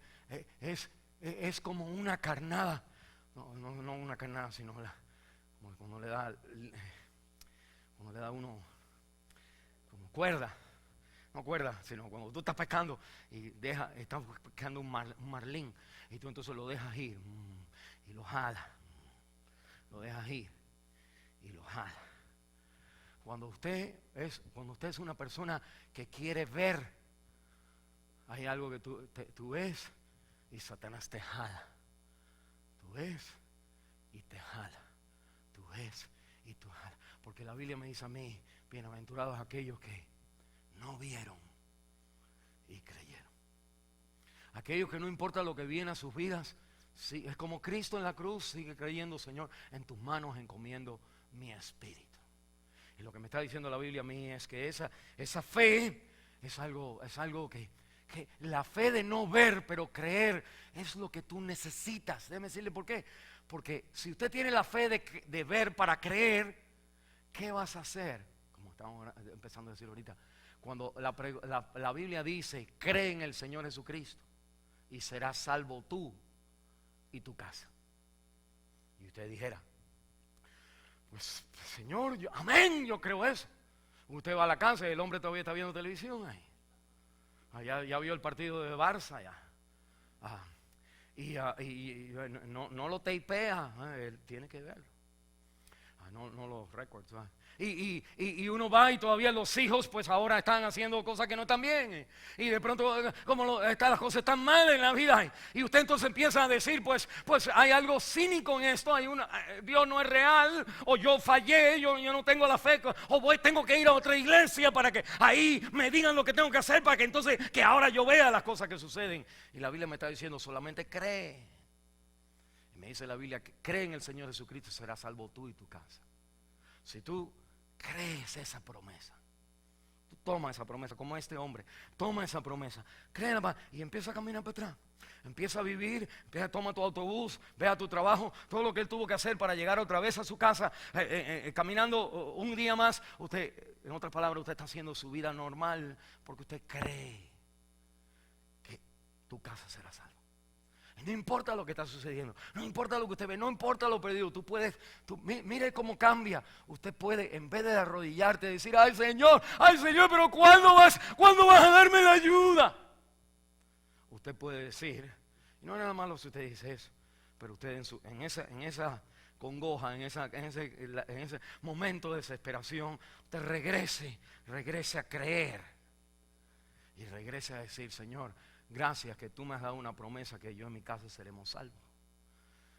Speaker 1: es como una carnada. No una carnada, sino como cuando le da uno como cuerda. No cuerda, sino cuando tú estás pescando y estás pescando un marlín, y tú entonces lo dejas ir y lo jalas. Lo dejas ir y lo jalas. Cuando usted es una persona que quiere ver, hay algo que tú ves y Satanás te jala. Tú ves y te jala. Tú ves y tú jala. Porque la Biblia me dice a mí: bienaventurados aquellos que no vieron y creyeron. Aquellos que no importa lo que viene a sus vidas, sí, es como Cristo en la cruz, sigue creyendo: Señor, en tus manos encomiendo mi espíritu. Y lo que me está diciendo la Biblia a mí es que esa fe es algo que la fe de no ver pero creer es lo que tú necesitas. Déjeme decirle por qué. Porque si usted tiene la fe de ver para creer, ¿qué vas a hacer? Como estamos empezando a decir ahorita, cuando la Biblia dice: cree en el Señor Jesucristo y serás salvo tú y tu casa. Y usted dijera: pues Señor, amén, yo creo eso. Usted va a la casa y el hombre todavía está viendo televisión ahí. Ya vio el partido de Barça ya. Y no lo tapea, él tiene que verlo. No los records. Y uno va y todavía los hijos pues ahora están haciendo cosas que no están bien. Y de pronto las cosas están mal en la vida. Y usted entonces empieza a decir pues hay algo cínico en esto. Dios no es real. O yo fallé, yo no tengo la fe. O tengo que ir a otra iglesia para que ahí me digan lo que tengo que hacer, para que entonces que ahora yo vea las cosas que suceden. Y la Biblia me está diciendo: solamente cree. Y me dice la Biblia que cree en el Señor Jesucristo y serás salvo tú y tu casa. Si tú crees esa promesa, tú toma esa promesa, como este hombre, toma esa promesa, créela y empieza a caminar para atrás. Empieza a vivir, toma tu autobús, ve a tu trabajo, todo lo que él tuvo que hacer para llegar otra vez a su casa, caminando un día más. Usted, en otras palabras, usted está haciendo su vida normal porque usted cree que tu casa será salva. No importa lo que está sucediendo, no importa lo que usted ve, no importa lo perdido. Mire cómo cambia. Usted puede, en vez de arrodillarte, decir: ay Señor, pero ¿cuándo vas a darme la ayuda? Usted puede decir, y no es nada malo si usted dice eso, pero usted en esa congoja, en ese momento de desesperación, usted regrese a creer y regrese a decir: Señor, gracias que tú me has dado una promesa que yo en mi casa seremos salvos.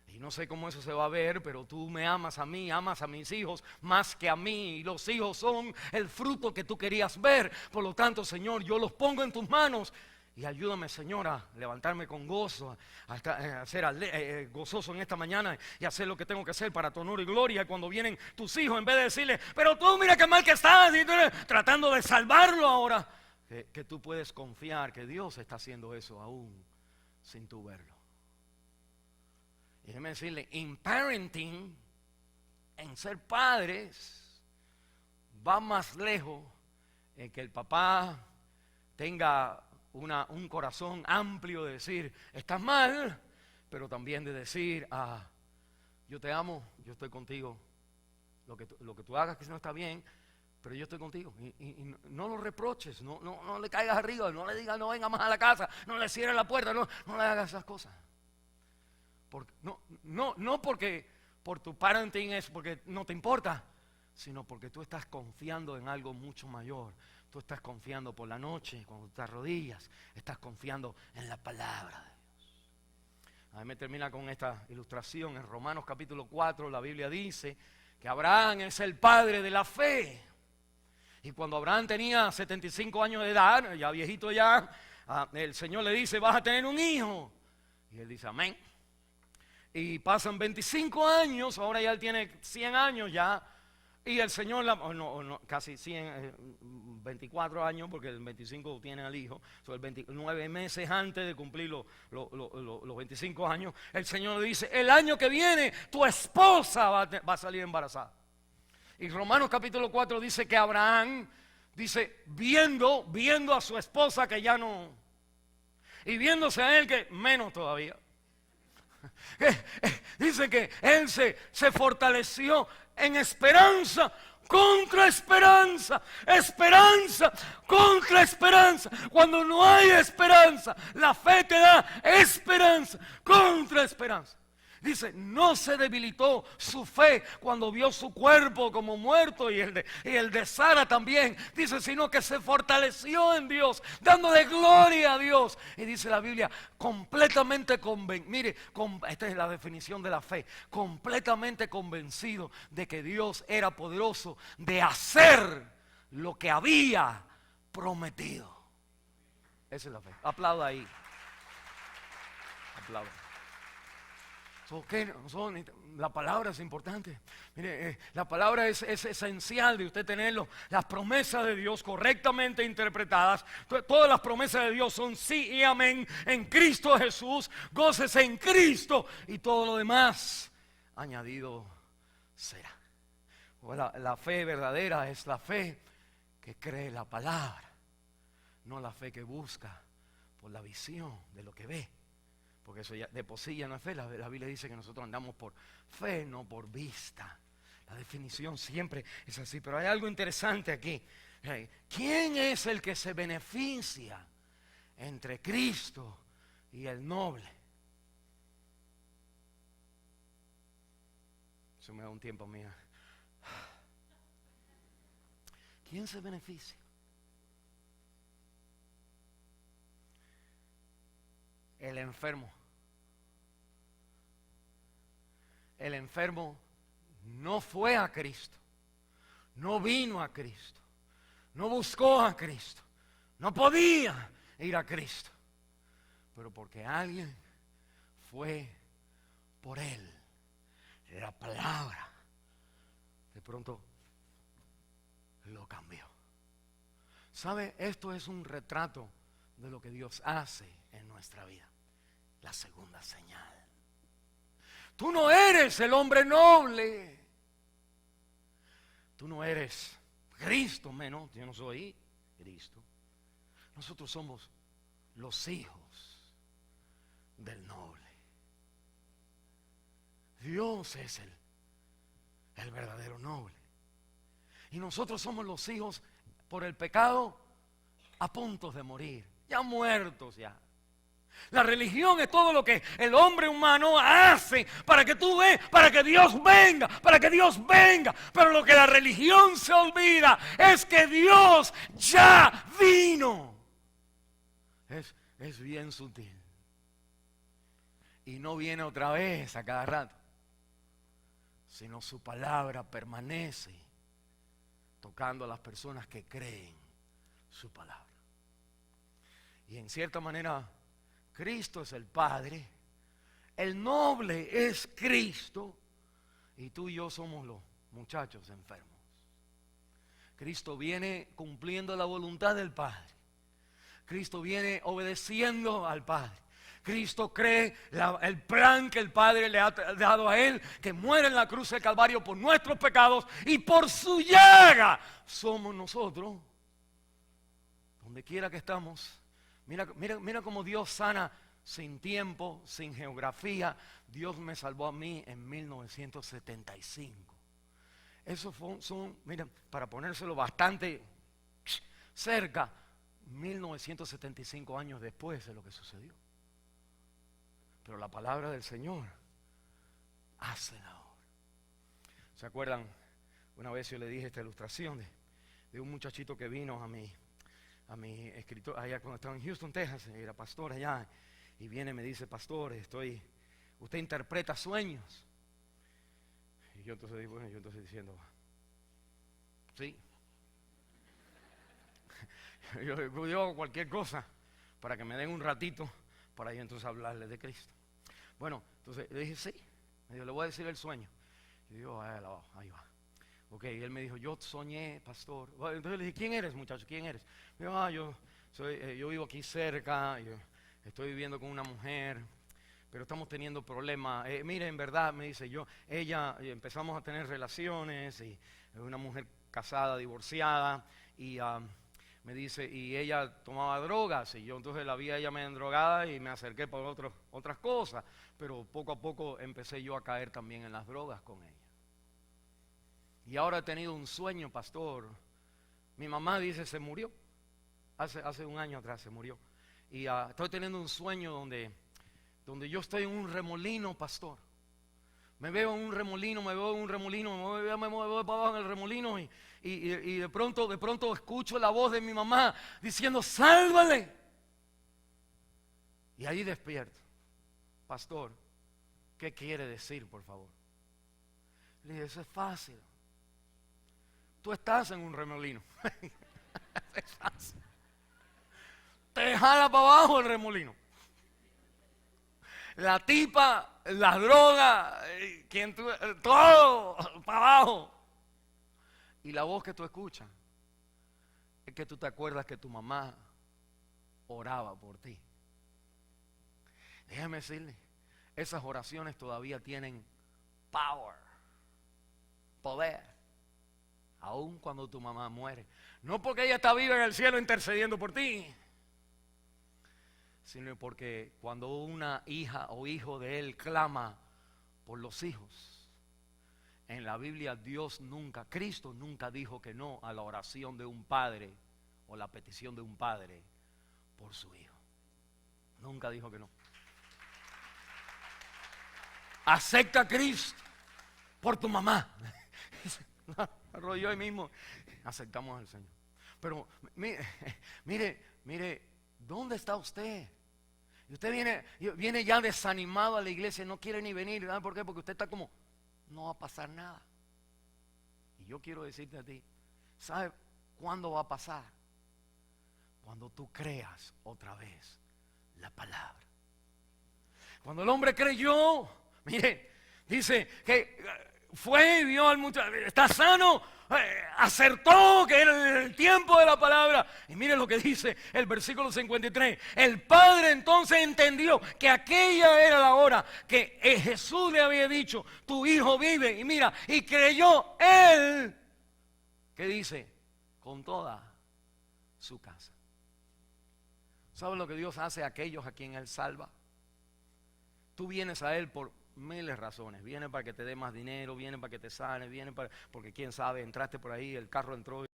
Speaker 1: Y no sé cómo eso se va a ver, pero tú me amas a mí, amas a mis hijos más que a mí. Y los hijos son el fruto que tú querías ver. Por lo tanto, Señor, yo los pongo en tus manos. Y ayúdame, Señor, a levantarme con gozo, a ser gozoso en esta mañana y hacer lo que tengo que hacer para tu honor y gloria. Cuando vienen tus hijos, en vez de decirle: pero tú mira qué mal que estás, y tú tratando de salvarlo ahora. Que tú puedes confiar que Dios está haciendo eso aún sin tú verlo. Y déjeme decirle, en parenting, en ser padres, va más lejos en que el papá tenga un corazón amplio de decir: estás mal, pero también de decir: yo te amo, yo estoy contigo, lo que tú hagas que no está bien, pero yo estoy contigo. Y no lo reproches, no le caigas arriba, no le digas no venga más a la casa, no le cierres la puerta, no le hagas esas cosas. No porque por tu parenting es porque no te importa, sino porque tú estás confiando en algo mucho mayor. Tú estás confiando por la noche, cuando te arrodillas, estás confiando en la palabra de Dios. A mí me termina con esta ilustración. En Romanos capítulo 4 la Biblia dice que Abraham es el padre de la fe. Y cuando Abraham tenía 75 años de edad, ya viejito ya, el Señor le dice, vas a tener un hijo. Y él dice, amén. Y pasan 25 años, ahora ya él tiene 100 años ya. Y el Señor, casi 100, 24 años, porque el 25 tiene al hijo, son 9 meses antes de cumplir los 25 años, el Señor le dice, el año que viene tu esposa va a salir embarazada. Y Romanos capítulo 4 dice que Abraham, dice, viendo a su esposa que ya no, y viéndose a él que menos todavía, dice que él se fortaleció en esperanza contra esperanza, esperanza contra esperanza. Cuando no hay esperanza, la fe te da esperanza contra esperanza. Dice, no se debilitó su fe cuando vio su cuerpo como muerto y el de Sara también. Dice, sino que se fortaleció en Dios, dándole gloria a Dios. Y dice la Biblia, completamente convencido. Mire, esta es la definición de la fe. Completamente convencido de que Dios era poderoso de hacer lo que había prometido. Esa es la fe. Aplauda ahí. Aplauda. La palabra es importante. Mire, la palabra es esencial de usted tenerlo. Las promesas de Dios correctamente interpretadas. Todas las promesas de Dios son sí y amén en Cristo Jesús. Gócese en Cristo y todo lo demás añadido será. La fe verdadera es la fe que cree la palabra, no la fe que busca por la visión de lo que ve. Porque eso ya de por sí ya no es fe. La Biblia dice que nosotros andamos por fe, no por vista. La definición siempre es así. Pero hay algo interesante aquí. ¿Quién es el que se beneficia entre Cristo y el noble? Eso me da un tiempo mío. ¿Quién se beneficia? El enfermo. El enfermo no fue a Cristo, no vino a Cristo, no buscó a Cristo, no podía ir a Cristo, pero porque alguien fue por él, la palabra de pronto lo cambió. ¿Sabe? Esto es un retrato de lo que Dios hace en nuestra vida. La segunda señal. Tú no eres el hombre noble. Tú no eres Cristo, menos. Yo no soy Cristo. Nosotros somos los hijos del noble. Dios es el verdadero noble. Y nosotros somos los hijos por el pecado a punto de morir. Ya muertos ya. La religión es todo lo que el hombre humano hace para que tú veas, para que Dios venga, para que Dios venga. Pero lo que la religión se olvida es que Dios ya vino. Es bien sutil. Y no viene otra vez a cada rato, sino su palabra permanece tocando a las personas que creen su palabra. Y en cierta manera, Cristo es el Padre, el noble es Cristo, y tú y yo somos los muchachos enfermos. Cristo viene cumpliendo la voluntad del Padre. Cristo viene obedeciendo al Padre. Cristo cree el plan que el Padre le ha dado a Él, que muere en la cruz del Calvario por nuestros pecados, y por su llaga somos nosotros, donde quiera que estamos. Mira cómo Dios sana sin tiempo, sin geografía. Dios me salvó a mí en 1975. Eso son, miren, para ponérselo bastante cerca, 1975 años después de lo que sucedió. Pero la palabra del Señor hace la obra. ¿Se acuerdan? Una vez yo le dije esta ilustración de un muchachito que vino a mi escritor, allá cuando estaba en Houston, Texas, era pastor allá, y viene y me dice: pastor, usted interpreta sueños. Y yo entonces digo, bueno, yo entonces diciendo, sí. Yo hago cualquier cosa para que me den un ratito para yo entonces hablarle de Cristo. Bueno, entonces le dije, sí. Me dijo, le voy a decir el sueño. Y digo, ahí va. Ok, y él me dijo, yo soñé, pastor. Bueno, entonces le dije, ¿quién eres, muchacho? ¿Quién eres? Me dijo, yo vivo aquí cerca, yo estoy viviendo con una mujer, pero estamos teniendo problemas. Mire, en verdad, me dice ella, empezamos a tener relaciones, y es una mujer casada, divorciada, y me dice, y ella tomaba drogas, y yo entonces la vi a ella medio drogada y me acerqué por otras cosas, pero poco a poco empecé yo a caer también en las drogas con ella. Y ahora he tenido un sueño, pastor. Mi mamá dice se murió, hace un año atrás se murió, y estoy teniendo un sueño donde yo estoy en un remolino, pastor. Me veo en un remolino, me voy para abajo en el remolino y de pronto escucho la voz de mi mamá diciendo, sálvale. Y ahí despierto. Pastor, ¿qué quiere decir, por favor? Le dije, eso es fácil. Tú estás en un remolino. Es fácil. Te jala para abajo el remolino. La tipa, las drogas, todo para abajo. Y la voz que tú escuchas es que tú te acuerdas que tu mamá oraba por ti. Déjame decirle, esas oraciones todavía tienen poder, aun cuando tu mamá muere. No porque ella está viva en el cielo intercediendo por ti, sino porque cuando una hija o hijo de él clama por los hijos, en la Biblia Cristo nunca dijo que no a la oración de un padre o la petición de un padre por su hijo. Nunca dijo que no. Acepta a Cristo por tu mamá. Arrolló ahí mismo. Aceptamos al Señor. Pero mire, ¿dónde está usted? Y usted viene ya desanimado a la iglesia, no quiere ni venir. ¿Sabe por qué? Porque usted está como, no va a pasar nada. Y yo quiero decirte a ti, ¿sabe cuándo va a pasar? Cuando tú creas otra vez la palabra. Cuando el hombre creyó, mire, dice que fue y vio al muchacho, está sano, acertó que era el tiempo de la palabra. Y mire lo que dice el versículo 53. El padre entonces entendió que aquella era la hora que Jesús le había dicho, tu hijo vive. Y mira, y creyó él, ¿qué dice? Con toda su casa. ¿Saben lo que Dios hace a aquellos a quien Él salva? Tú vienes a Él por miles de razones. Viene para que te dé más dinero, viene para que te sane, porque quién sabe, entraste por ahí, el carro entró